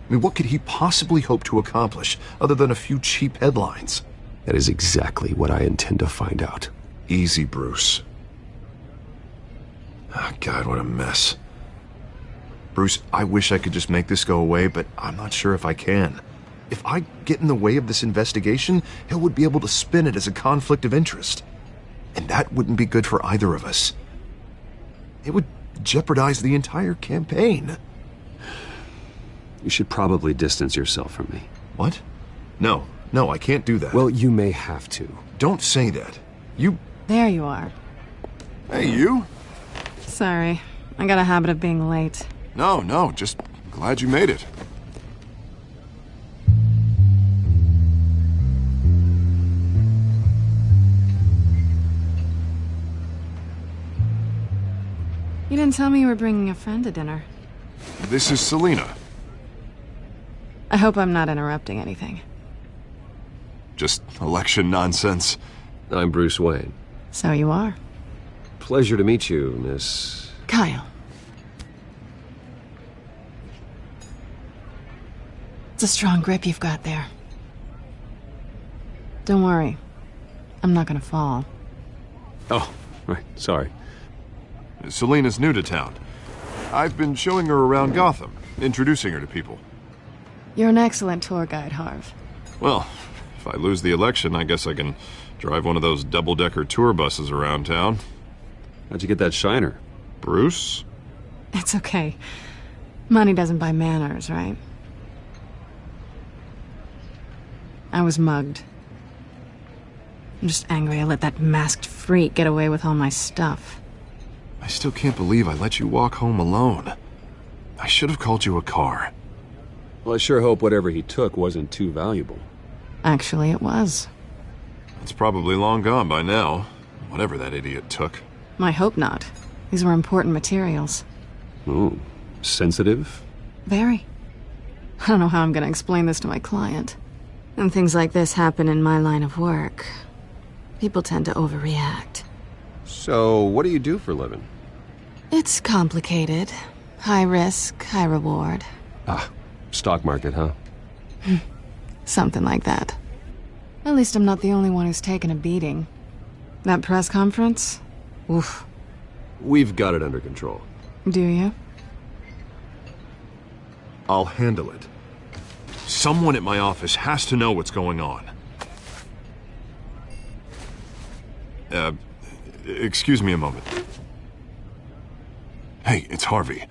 I mean, what could he possibly hope to accomplish other than a few cheap headlines? That is exactly what I intend to find out. Easy, Bruce. Oh, God, what a mess. Bruce, I wish I could just make this go away, but I'm not sure if I can. If I get in the way of this investigation, Hill would be able to spin it as a conflict of interest. And that wouldn't be good for either of us. It would jeopardize the entire campaign. You should probably distance yourself from me. What? No, I can't do that. Well, you may have to. Don't say that. You... There you are. Hey, you? Sorry. I got a habit of being late. No, just Glad you made it. You didn't tell me you were bringing a friend to dinner. This is Selina. I hope I'm not interrupting anything. Just election nonsense. I'm Bruce Wayne. So you are. Pleasure to meet you, Miss... Kyle. It's a strong grip you've got there. Don't worry. I'm not gonna fall. Oh, right. Sorry. Selina's new to town. I've been showing her around Gotham, introducing her to people. You're an excellent tour guide, Harv. Well, if I lose the election, I guess I can drive one of those double-decker tour buses around town. How'd you get that shiner? Bruce? It's okay. Money doesn't buy manners, right? I was mugged. I'm just angry I let that masked freak get away with all my stuff. I still can't believe I let you walk home alone. I should have called you a car. Well, I sure hope whatever he took wasn't too valuable. Actually, it was. It's probably long gone by now, whatever that idiot took. I hope not. These were important materials. Ooh, sensitive? Very. I don't know how I'm going to explain this to my client. When things like this happen in my line of work, people tend to overreact. So, what do you do for a living? It's complicated. High risk, high reward. Ah, stock market, huh? Something like that. At least I'm not the only one who's taken a beating. That press conference? Oof. We've got it under control. Do you? I'll handle it. Someone at my office has to know what's going on. Excuse me a moment. Hey, it's Harvey.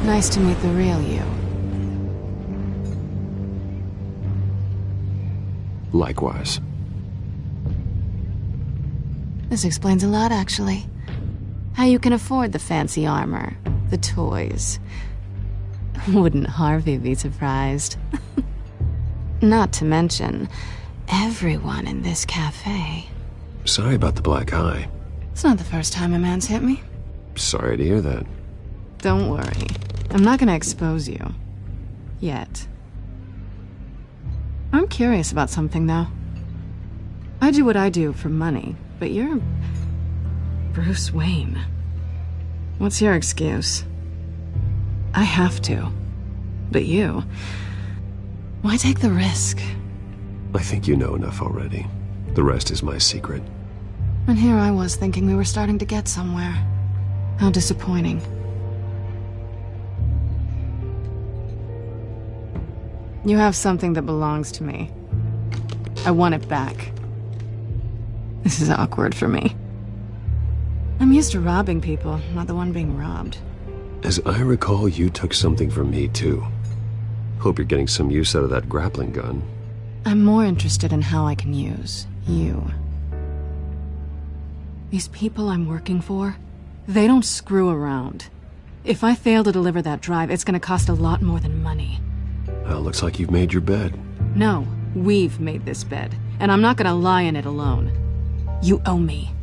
Nice to meet the real you. Likewise. This explains a lot, actually. How you can afford the fancy armor, the toys. Wouldn't Harvey be surprised? Not to mention, everyone in this cafe. Sorry about the black eye. It's not the first time a man's hit me. Sorry to hear that. Don't worry. I'm not gonna expose you. Yet. I'm curious about something, though. I do what I do for money, but you're... Bruce Wayne. What's your excuse? I have to. But you... Why take the risk? I think you know enough already. The rest is my secret. And here I was thinking we were starting to get somewhere. How disappointing. You have something that belongs to me. I want it back. This is awkward for me. I'm used to robbing people, not the one being robbed. As I recall, you took something from me, too. Hope you're getting some use out of that grappling gun. I'm more interested in how I can use you. These people I'm working for, they don't screw around. If I fail to deliver that drive, it's gonna cost a lot more than money. Well, looks like you've made your bed. No, we've made this bed, and I'm not gonna lie in it alone. You owe me.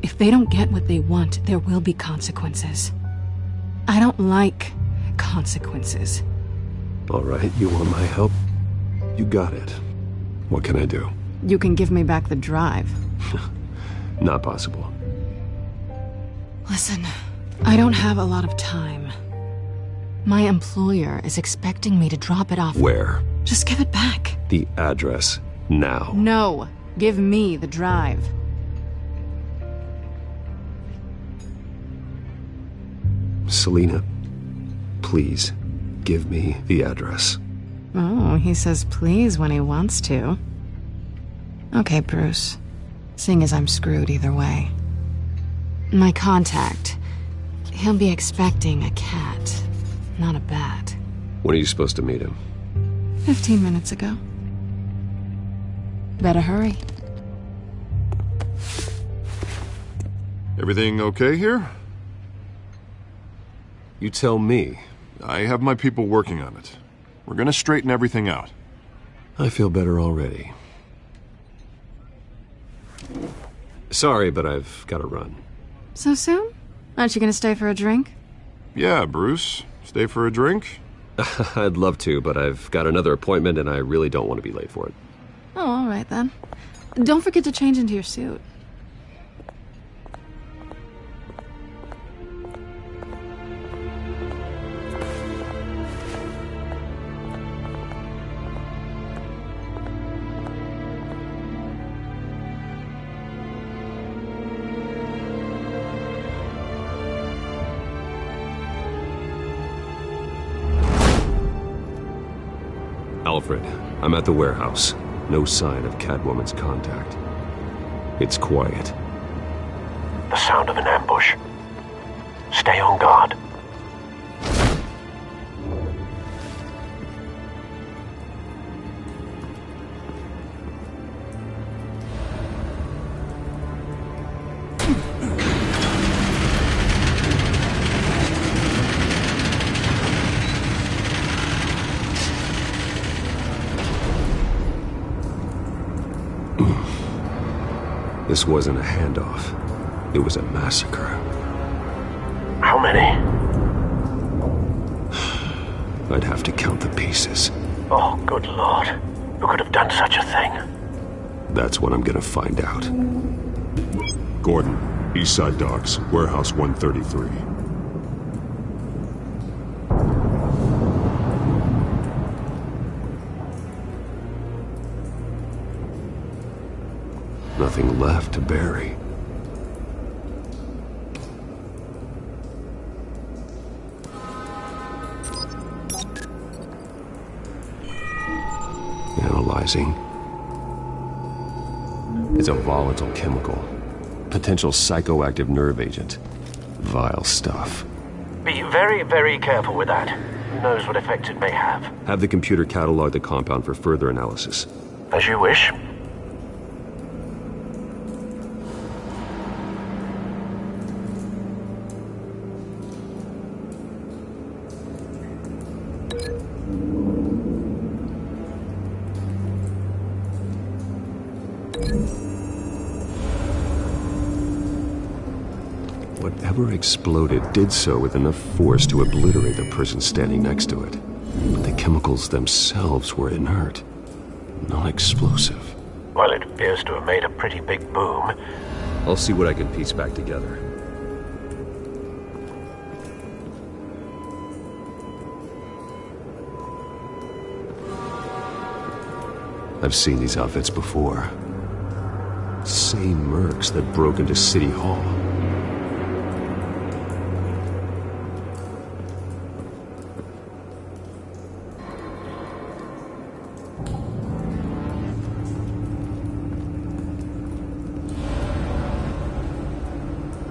If they don't get what they want, there will be consequences. I don't like consequences. All right, you want my help? You got it. What can I do? You can give me back the drive. Not possible. Listen, I don't have a lot of time. My employer is expecting me to drop it off. Where? Just give it back. The address, now. No, give me the drive. Selina, please, give me the address. Oh, he says please when he wants to. Okay, Bruce. seeing as I'm screwed either way. My contact, he'll be expecting a cat, not a bat. When are you supposed to meet him? 15 minutes ago. Better hurry. Everything okay here? You tell me. I have my people working on it. We're gonna straighten everything out. I feel better already. Sorry, but I've got to run. So soon? Aren't you gonna stay for a drink? Yeah, Bruce. Stay for a drink? I'd love to, but I've got another appointment and I really don't want to be late for it. Oh, all right then. Don't forget to change into your suit. Alfred, I'm at the warehouse. No sign of Catwoman's contact. It's quiet. The sound of an ambush. Stay on guard. This wasn't a handoff. It was a massacre. How many? I'd have to count the pieces. Oh, good Lord. Who could have done such a thing? That's what I'm gonna find out. Gordon, Eastside Docks, Warehouse 133. Nothing left to bury. Analyzing. It's a volatile chemical. Potential psychoactive nerve agent. Vile stuff. Be very, very careful with that. Who knows what effect it may have. Have the computer catalog the compound for further analysis. As you wish. Whatever exploded did so with enough force to obliterate the person standing next to it. But the chemicals themselves were inert, non-explosive. Well, it appears to have made a pretty big boom. I'll see what I can piece back together. I've seen these outfits before. Same mercs that broke into City Hall.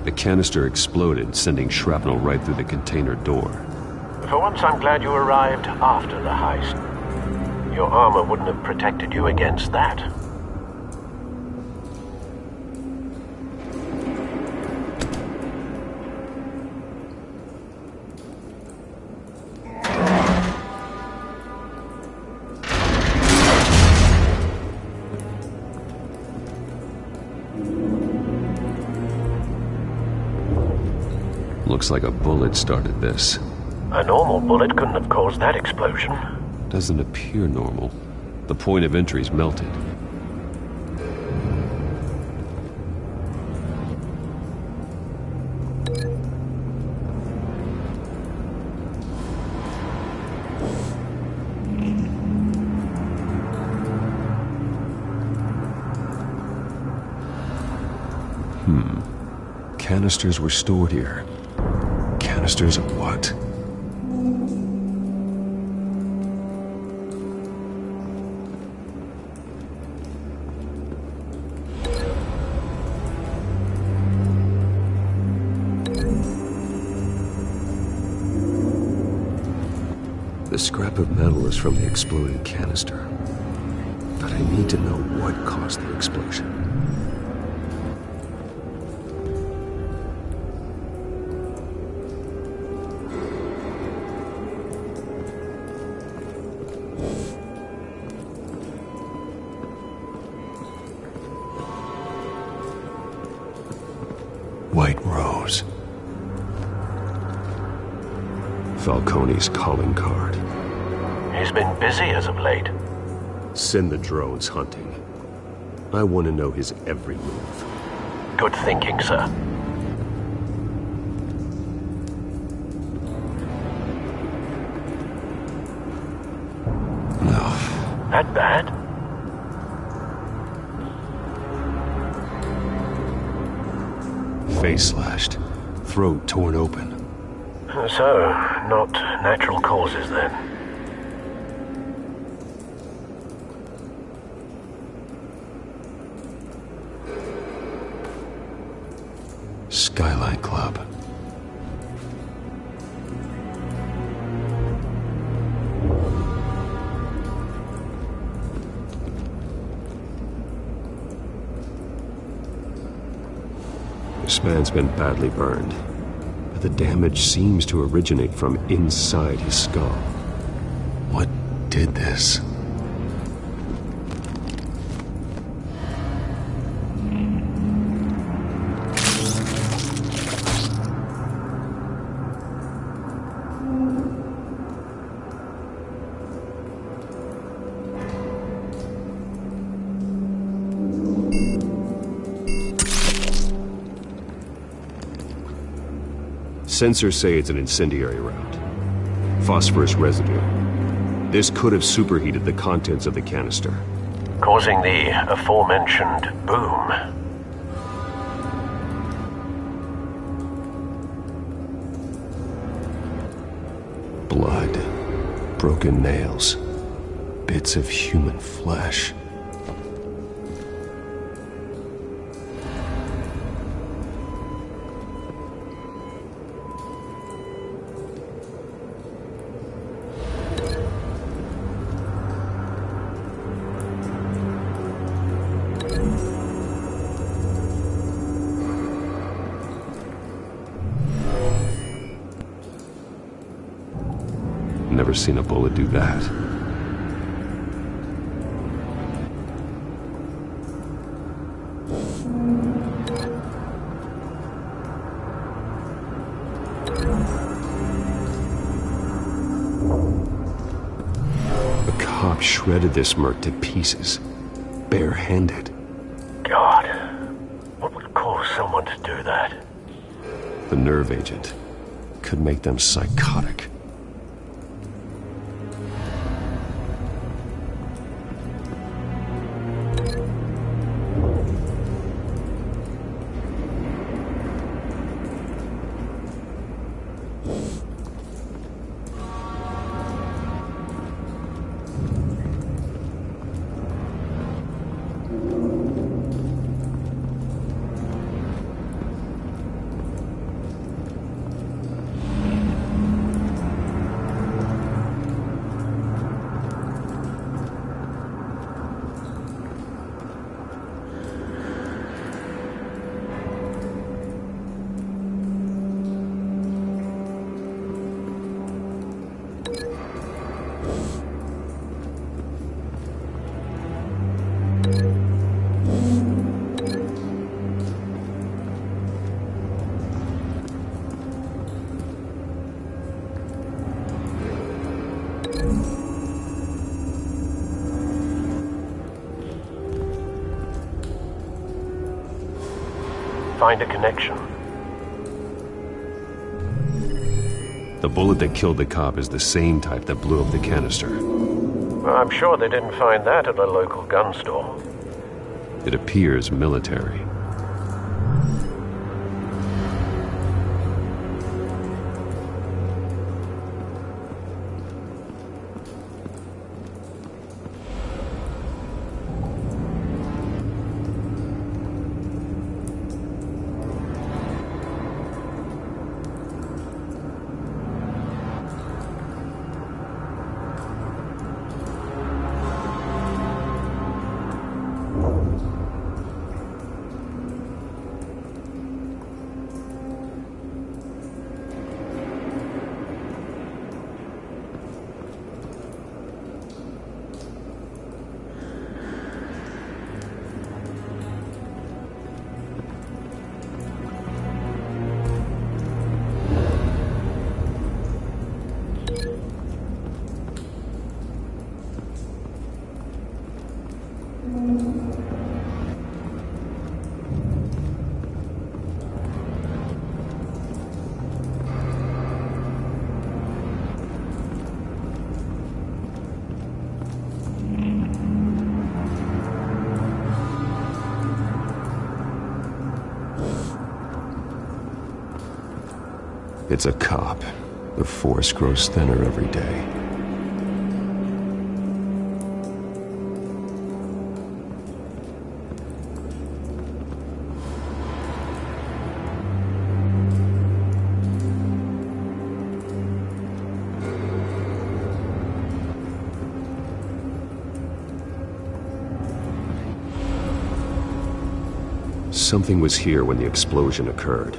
The canister exploded, sending shrapnel right through the container door. For once, I'm glad you arrived after the heist. Your armor wouldn't have protected you against that. Looks like a bullet started this. A normal bullet couldn't have caused that explosion. Doesn't appear normal. The point of entry's melted. Canisters were stored here. Canisters of what? The scrap of metal is from the exploding canister. But I need to know what caused the explosion. White Rose. Falcone's calling card. He's been busy as of late. Send the drones hunting. I want to know his every move. Good thinking, sir. No. That bad? Face slashed. Throat torn open. So, not natural causes then. Skyline Club. This man's been badly burned, but the damage seems to originate from inside his skull. What did this? Sensors say it's an incendiary round. Phosphorus residue. This could have superheated the contents of the canister, causing the aforementioned boom. Blood. Broken nails. Bits of human flesh. Never seen a bullet do that. The cop shredded this merc to pieces, barehanded. God, what would cause someone to do that? The nerve agent could make them psychotic. Find a connection. The bullet that killed the cop is the same type that blew up the canister. Well, I'm sure they didn't find that at a local gun store. It appears military. It's a cop. The force grows thinner every day. Something was here when the explosion occurred.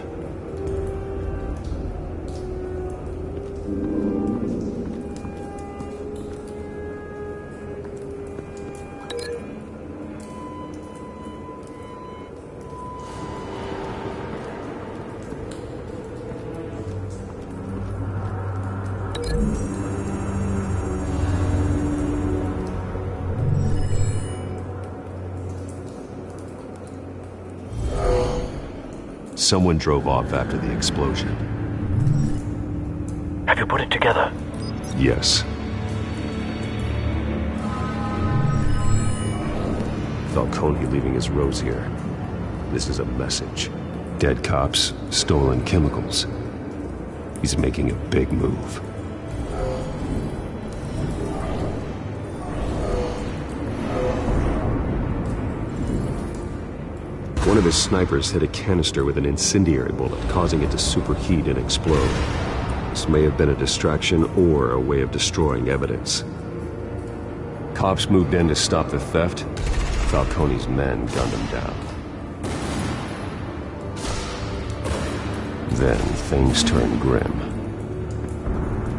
Someone drove off after the explosion. Have you put it together? Yes. Falcone leaving his rose here. This is a message. Dead cops, stolen chemicals. He's making a big move. One of his snipers hit a canister with an incendiary bullet, causing it to superheat and explode. This may have been a distraction or a way of destroying evidence. Cops moved in to stop the theft. Falcone's men gunned him down. Then things turned grim.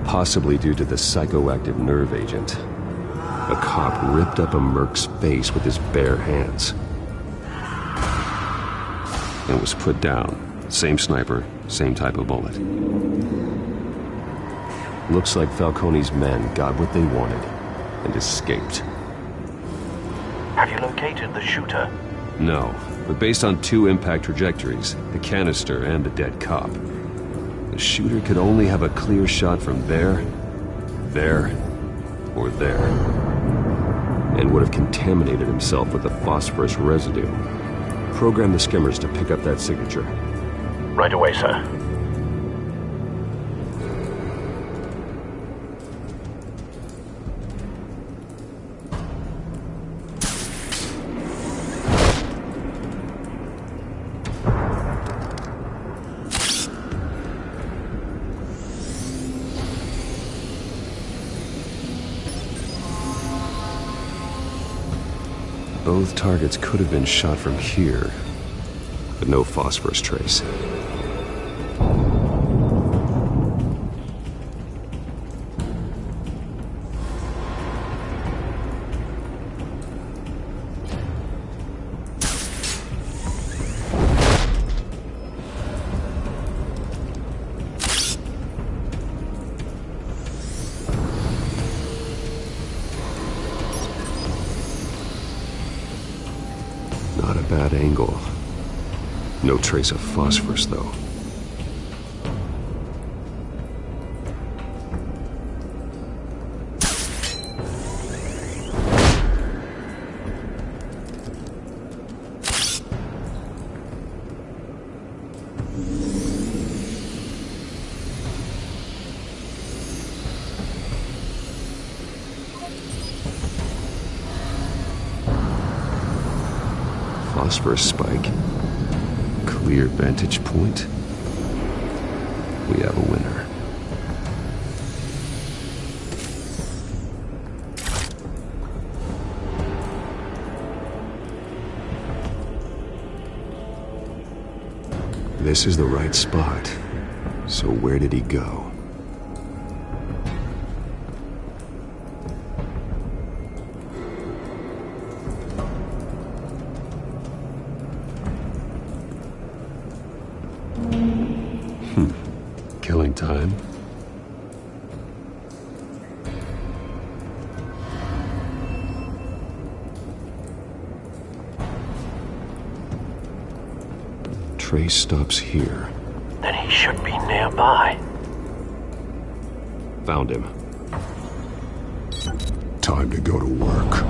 Possibly due to the psychoactive nerve agent. A cop ripped up a merc's face with his bare hands. And was put down. Same sniper, same type of bullet. Looks like Falcone's men got what they wanted and escaped. Have you located the shooter? No, but based on two impact trajectories, the canister and the dead cop, the shooter could only have a clear shot from there, or there, and would have contaminated himself with the phosphorus residue. Program the skimmers to pick up that signature. Right away, sir. Both targets could have been shot from here, but no phosphorus trace. Not a bad angle. No trace of phosphorus, though. Phosphorus spike. Clear vantage point. We have a winner. This is the right spot. So where did he go? Killing time. trace stops here. Then he should be nearby. Found him. Time to go to work.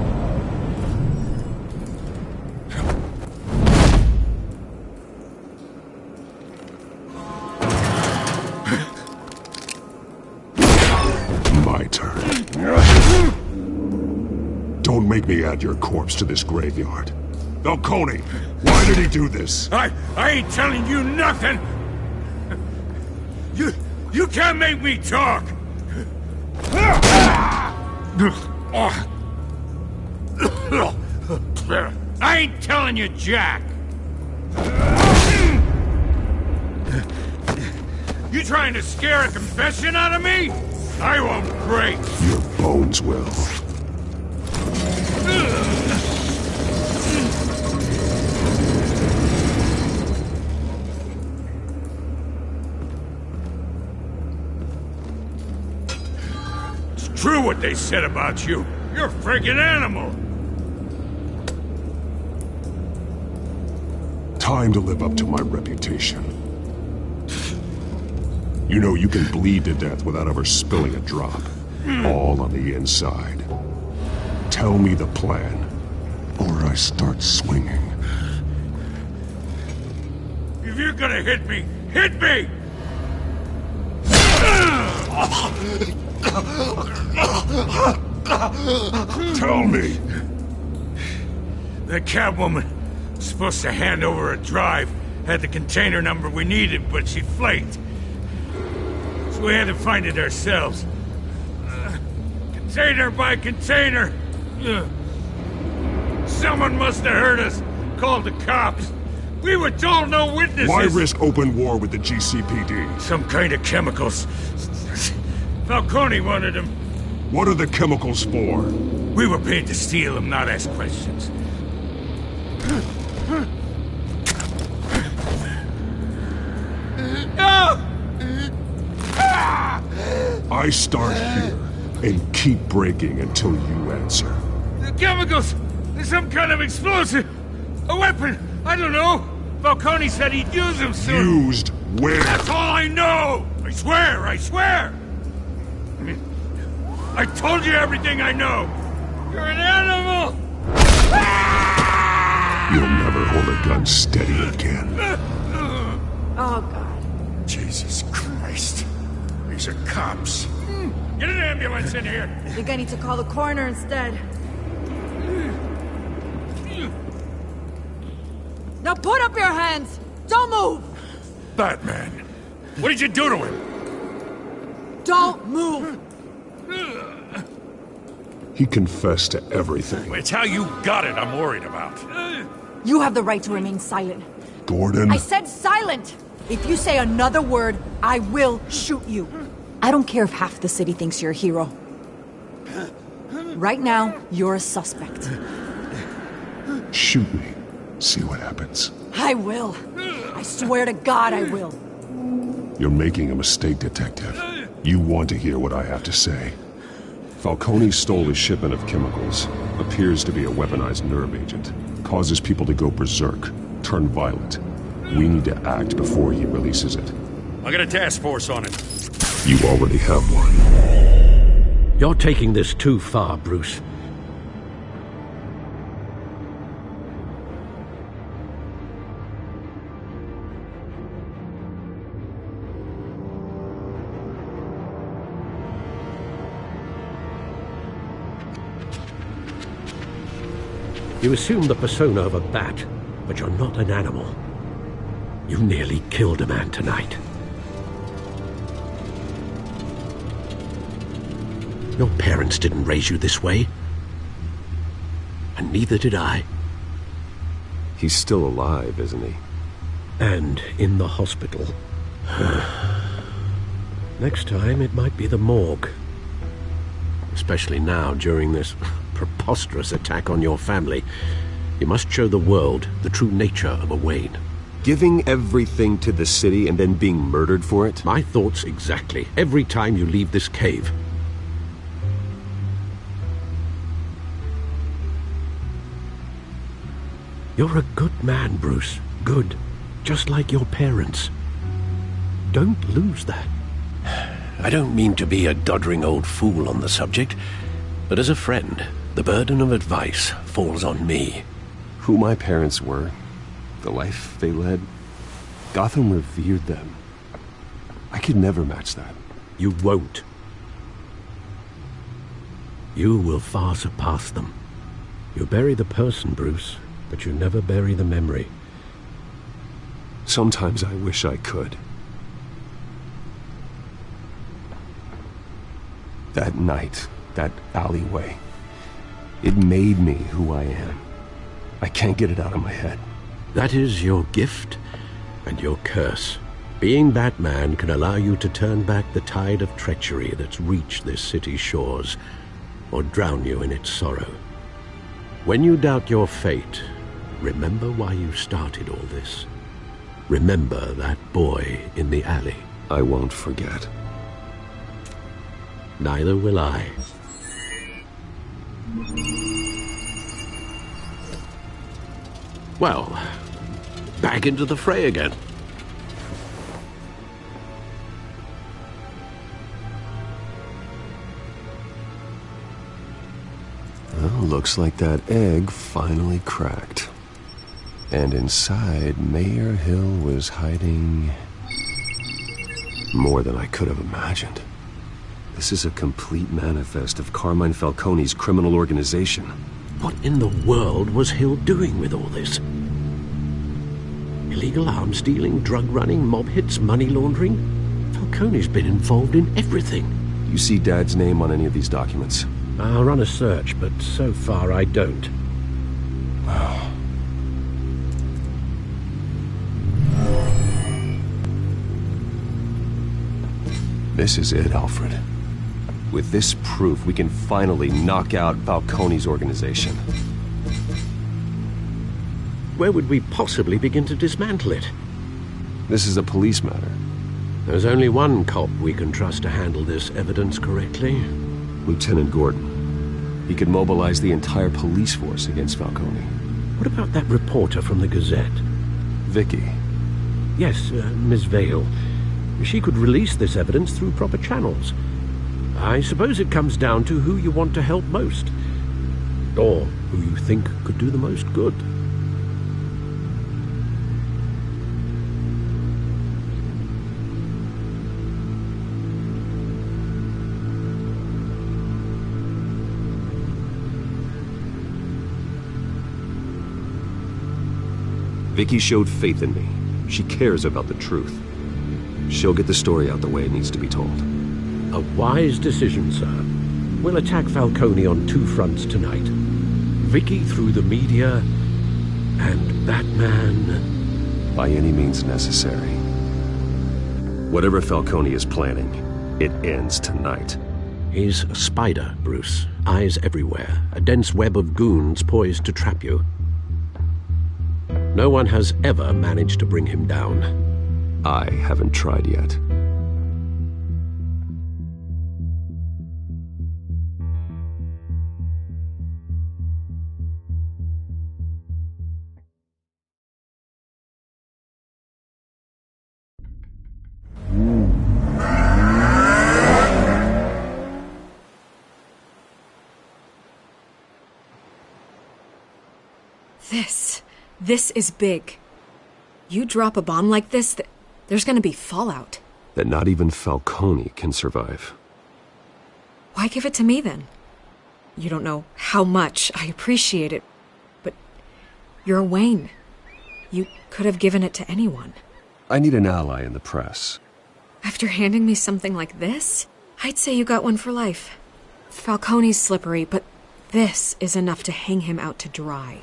My turn. Don't make me add your corpse to this graveyard. Falcone, why did he do this? I ain't telling you nothing! You can't make me talk! I ain't telling you, Jack! You trying to scare a confession out of me? I won't break! Your bones will. It's true what they said about you. You're a friggin' animal! Time to live up to my reputation. You know you can bleed to death without ever spilling a drop. All on the inside. Tell me the plan, or I start swinging. If you're gonna hit me, hit me! Tell me! The Catwoman was supposed to hand over a drive, had the container number we needed, but she flaked. So we had to find it ourselves. Container by container. Someone must have heard us, called the cops. We were told no witnesses. Why risk open war with the GCPD? Some kind of chemicals. Falcone wanted them. What are the chemicals for? We were paid to steal them, not ask questions. I start here and keep breaking until you answer. The chemicals! There's some kind of explosive! A weapon! I don't know! Falcone said he'd use them soon! Used where? That's all I know! I swear! I swear! I told you everything I know! You're an animal! You'll never hold a gun steady again. Oh, God. Jesus Christ. These are cops. Get an ambulance in here! I think I need to call the coroner instead. Now put up your hands! Don't move! Batman, what did you do to him? Don't move! He confessed to everything. It's how you got it I'm worried about. You have the right to remain silent. Gordon? I said silent! If you say another word, I will shoot you. I don't care if half the city thinks you're a hero. Right now, you're a suspect. Shoot me. See what happens. I will. I swear to God I will. You're making a mistake, Detective. You want to hear what I have to say. Falcone stole a shipment of chemicals. Appears to be a weaponized nerve agent. Causes people to go berserk, turn violent. We need to act before he releases it. I got a task force on it. You already have one. You're taking this too far, Bruce. You assume the persona of a bat, but you're not an animal. You nearly killed a man tonight. Your parents didn't raise you this way. And neither did I. He's still alive, isn't he? And in the hospital. Next time, it might be the morgue. Especially now, during this preposterous attack on your family. You must show the world the true nature of a Wayne. Giving everything to the city and then being murdered for it? My thoughts exactly. Every time you leave this cave. You're a good man, Bruce. Good. just like your parents. Don't lose that. I don't mean to be a doddering old fool on the subject, but as a friend, the burden of advice falls on me. Who my parents were, the life they led, Gotham revered them. I could never match that. You won't. You will far surpass them. You bury the person, Bruce, but you never bury the memory. Sometimes I wish I could. That night, that alleyway, it made me who I am. I can't get it out of my head. That is your gift and your curse. Being Batman can allow you to turn back the tide of treachery that's reached this city's shores, or drown you in its sorrow. When you doubt your fate, remember why you started all this. Remember that boy in the alley. I won't forget. Neither will I. Well, back into the fray again. Well, looks like that egg finally cracked. And inside, Mayor Hill was hiding more than I could have imagined. This is a complete manifest of Carmine Falcone's criminal organization. What in the world was Hill doing with all this? Illegal arms dealing, drug running, mob hits, money laundering? Falcone's been involved in everything. You see Dad's name on any of these documents? I'll run a search, but so far I don't. Wow. This is it, Alfred. With this proof, we can finally knock out Falcone's organization. Where would we possibly begin to dismantle it? This is a police matter. There's only one cop we can trust to handle this evidence correctly. Lieutenant Gordon. He could mobilize the entire police force against Falcone. What about that reporter from the Gazette? Vicky. Yes, Miss Vale. She could release this evidence through proper channels. I suppose it comes down to who you want to help most. Or who you think could do the most good. Vicky showed faith in me. She cares about the truth. She'll get the story out the way it needs to be told. A wise decision, sir. We'll attack Falcone on two fronts tonight. Vicky through the media, and Batman... by any means necessary. Whatever Falcone is planning, it ends tonight. He's a spider, Bruce. Eyes everywhere. A dense web of goons poised to trap you. No one has ever managed to bring him down. I haven't tried yet. This is big. You drop a bomb like this, there's gonna be fallout. That not even Falcone can survive. Why give it to me, then? You don't know how much I appreciate it, but you're Wayne. You could have given it to anyone. I need an ally in the press. After handing me something like this, I'd say you got one for life. Falcone's slippery, but this is enough to hang him out to dry.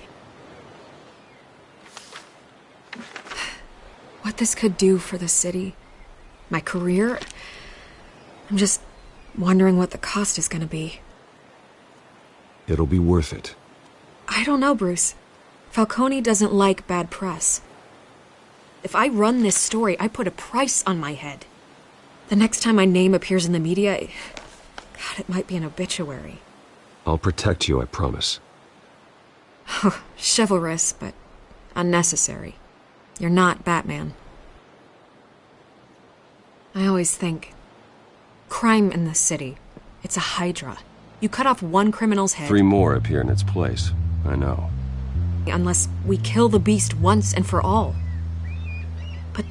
What this could do for the city, my career, I'm just wondering what the cost is gonna be. It'll be worth it. I don't know, Bruce. Falcone doesn't like bad press. If I run this story, I put a price on my head. The next time my name appears in the media, God, it might be an obituary. I'll protect you, I promise. Chivalrous, but unnecessary. You're not Batman. I always think, crime in this city, it's a hydra. You cut off one criminal's head... 3 more appear in its place. I know. Unless we kill the beast once and for all. But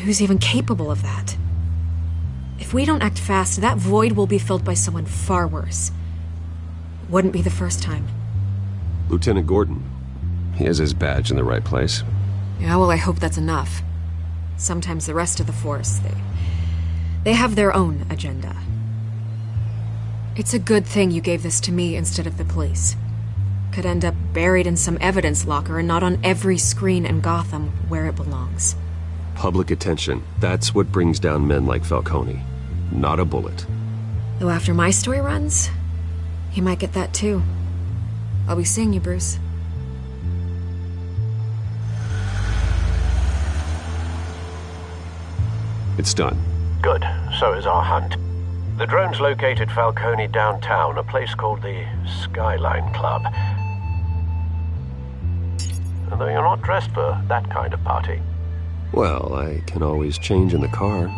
who's even capable of that? If we don't act fast, that void will be filled by someone far worse. Wouldn't be the first time. Lieutenant Gordon. He has his badge in the right place. Yeah, well, I hope that's enough. Sometimes the rest of the force, they have their own agenda. It's a good thing you gave this to me instead of the police. Could end up buried in some evidence locker and not on every screen in Gotham where it belongs. Public attention. That's what brings down men like Falcone. Not a bullet. Though after my story runs, he might get that too. I'll be seeing you, Bruce. It's done. Good. So is our hunt. The drones located Falcone downtown, a place called the Skyline Club. And though you're not dressed for that kind of party. Well, I can always change in the car.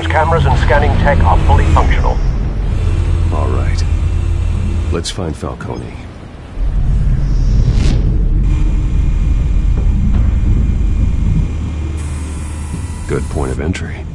Cameras and scanning tech are fully functional. All right. Let's find Falcone. Good point of entry.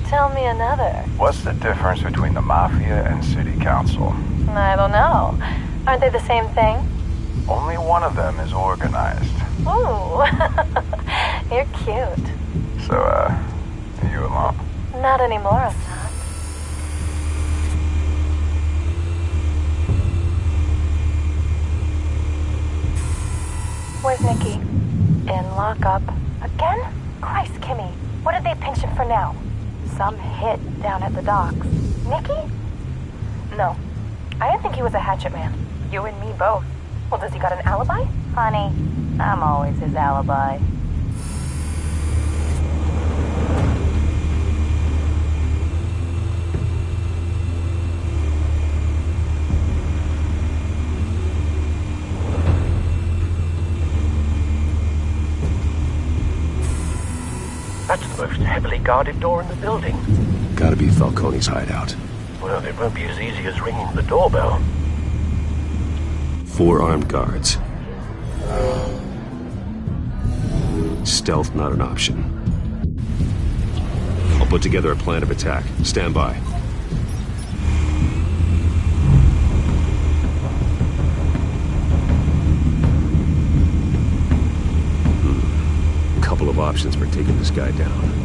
Tell me another. What's the difference between the Mafia and City Council? I don't know. Aren't they the same thing? Only one of them is organized. Ooh, you're cute. So, are you alone? Not anymore, I'm not. Where's Nikki? In lockup. Again? Christ, Kimmy. What did they pinch him for now? Some hit down at the docks. Nikki? No. I didn't think he was a hatchet man. You and me both. Well, does he got an alibi? Honey, I'm always his alibi. That's the most heavily guarded door in the building. Gotta be Falcone's hideout. Well, it won't be as easy as ringing the doorbell. 4 armed guards. Stealth not an option. I'll put together a plan of attack. Stand by. Couple of options for taking this guy down.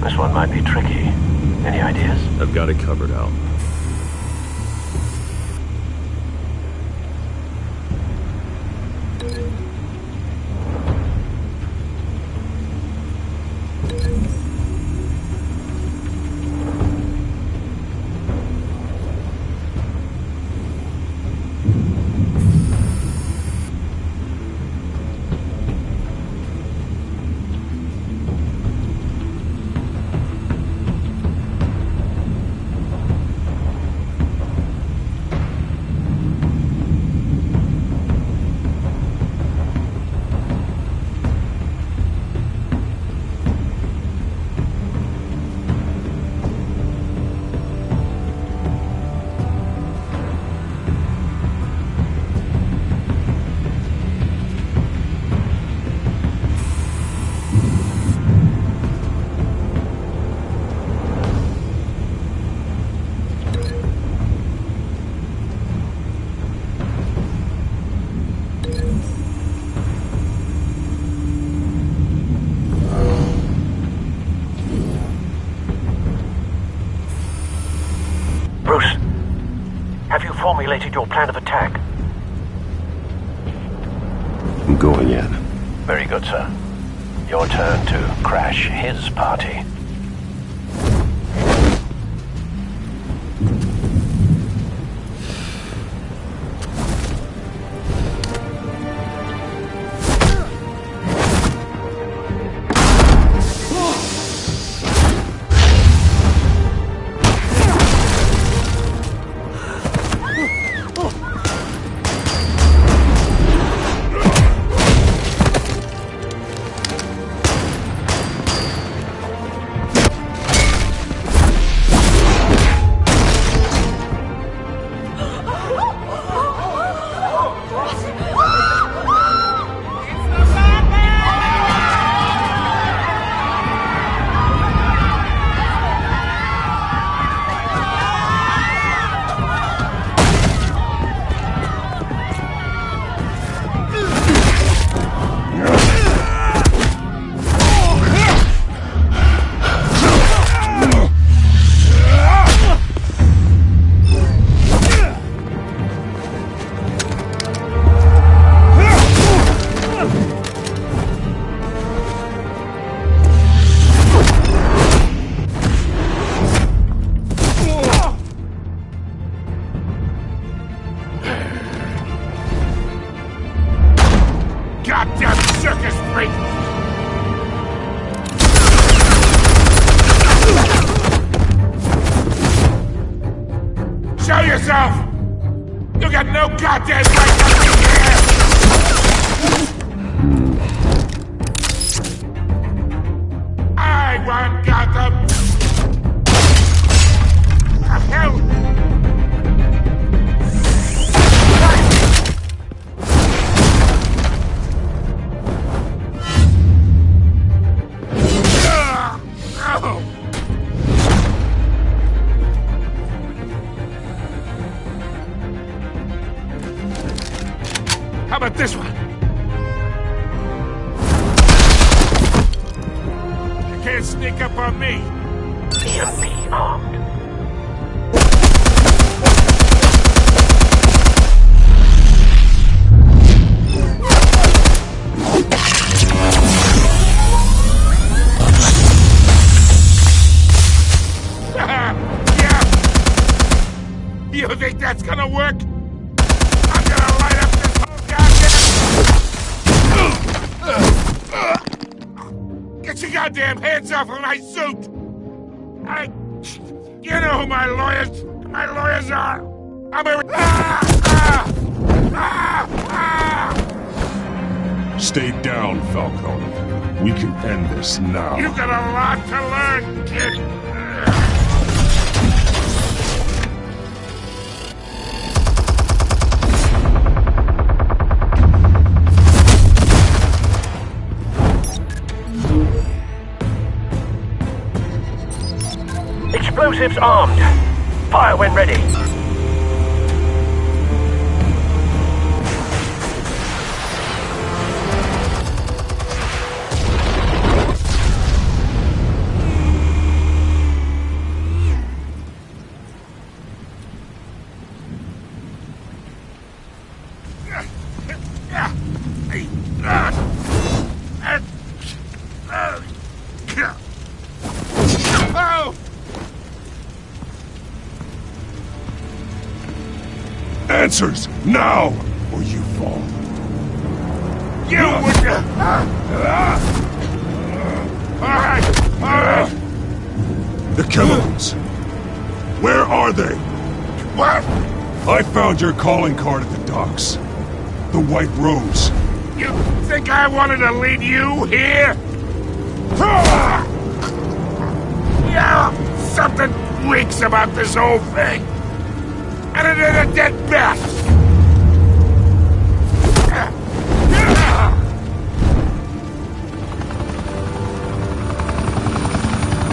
This one might be tricky. Any ideas? I've got it covered, Al. Formulated your plan of attack. I'm going in. Very good, sir. Your turn to crash his party. got no goddamn right to be here! I want Gotham! Hell! How about this one? You can't sneak up on me. EMP armed. Yeah. You think that's gonna work? I'm gonna light up this whole goddamn... Get your goddamn hands off of my suit! You know who my lawyers are! I'm a... Stay down, Falcone. We can end this now. You got a lot to learn, kid! Explosives armed. Fire when ready. Oh! Answers, now, or you fall. You would... Alright! The chemicals. Where are they? What? I found your calling card at the docks. The White Rose. You think I wanted to lead you here? Yeah, something weaks about this whole thing. And it is a dead bat!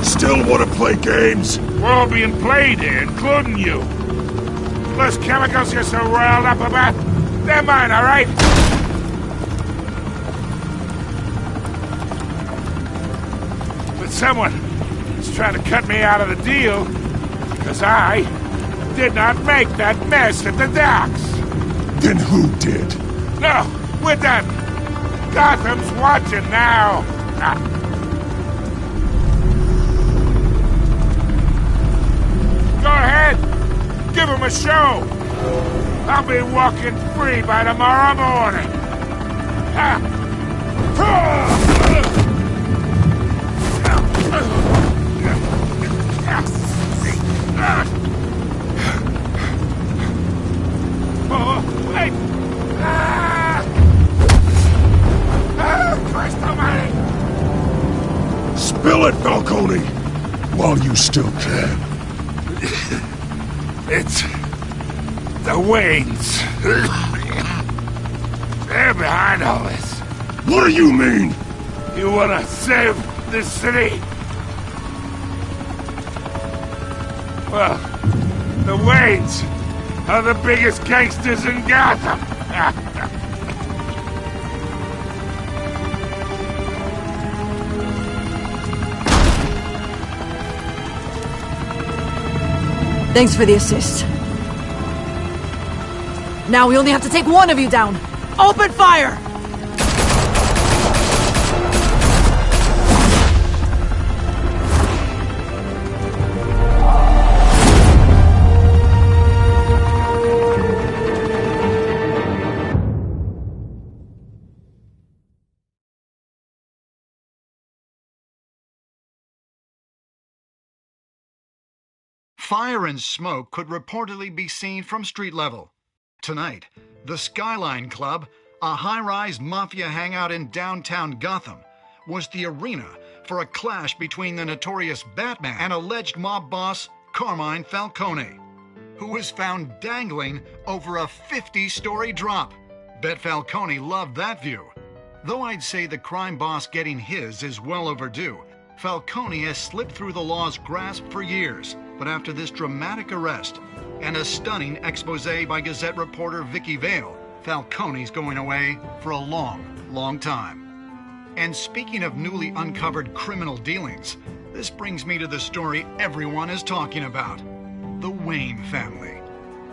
Still want to play games? We're all being played here, including you. Those chemicals you're so riled up about, they're mine, all right? But someone is trying to cut me out of the deal, because I did not make that mess at the docks. Then who did? No, we're done. Gotham's watching now. Go ahead. Give him a show. I'll be walking free by tomorrow morning. Oh, wait! Christ almighty! Spill it, Falcone! While you still can. It's... the Waynes. They're behind all this. What do you mean? You wanna save this city? Well, the Waynes are the biggest gangsters in Gotham. Thanks for the assist. Now we only have to take one of you down. Open fire! Fire and smoke could reportedly be seen from street level. tonight. The Skyline Club, a high-rise mafia hangout in downtown Gotham, was the arena for a clash between the notorious Batman and alleged mob boss Carmine Falcone, who was found dangling over a 50-story drop. Bet Falcone loved that view. Though I'd say the crime boss getting his is well overdue, Falcone has slipped through the law's grasp for years. But after this dramatic arrest and a stunning expose by Gazette reporter Vicky Vale, Falcone's going away for a long, long time. And speaking of newly uncovered criminal dealings, this brings me to the story everyone is talking about: the Wayne family.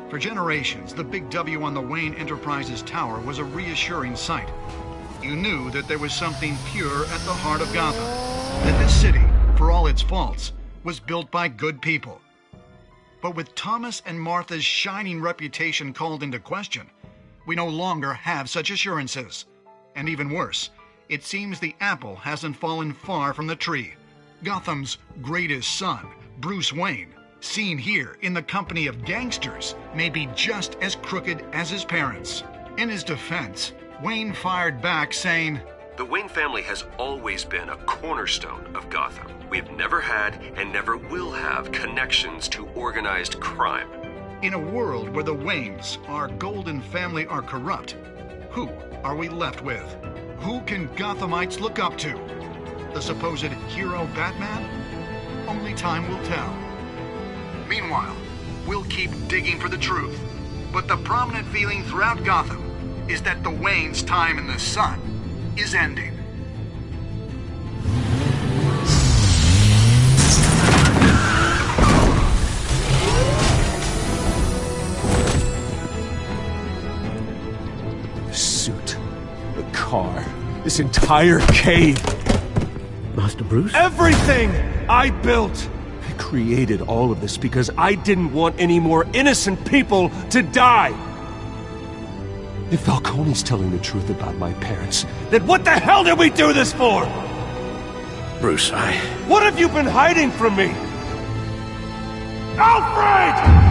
For generations, the big W on the Wayne Enterprises tower was a reassuring sight. You knew that there was something pure at the heart of Gotham, that this city, for all its faults, was built by good people. But with Thomas and Martha's shining reputation called into question, we no longer have such assurances. And even worse, it seems the apple hasn't fallen far from the tree. Gotham's greatest son, Bruce Wayne, seen here in the company of gangsters, may be just as crooked as his parents. In his defense, Wayne fired back saying, "The Wayne family has always been a cornerstone of Gotham. We've never had and never will have connections to organized crime." In a world where the Waynes, our golden family, are corrupt, who are we left with? Who can Gothamites look up to? The supposed hero Batman? Only time will tell. Meanwhile, we'll keep digging for the truth. But the prominent feeling throughout Gotham is that the Waynes' time in the sun is ending. The suit, the car, this entire cave. Master Bruce? Everything I built! I created all of this because I didn't want any more innocent people to die. If Falcone's telling the truth about my parents, then what the hell did we do this for? Bruce, What have you been hiding from me? Alfred!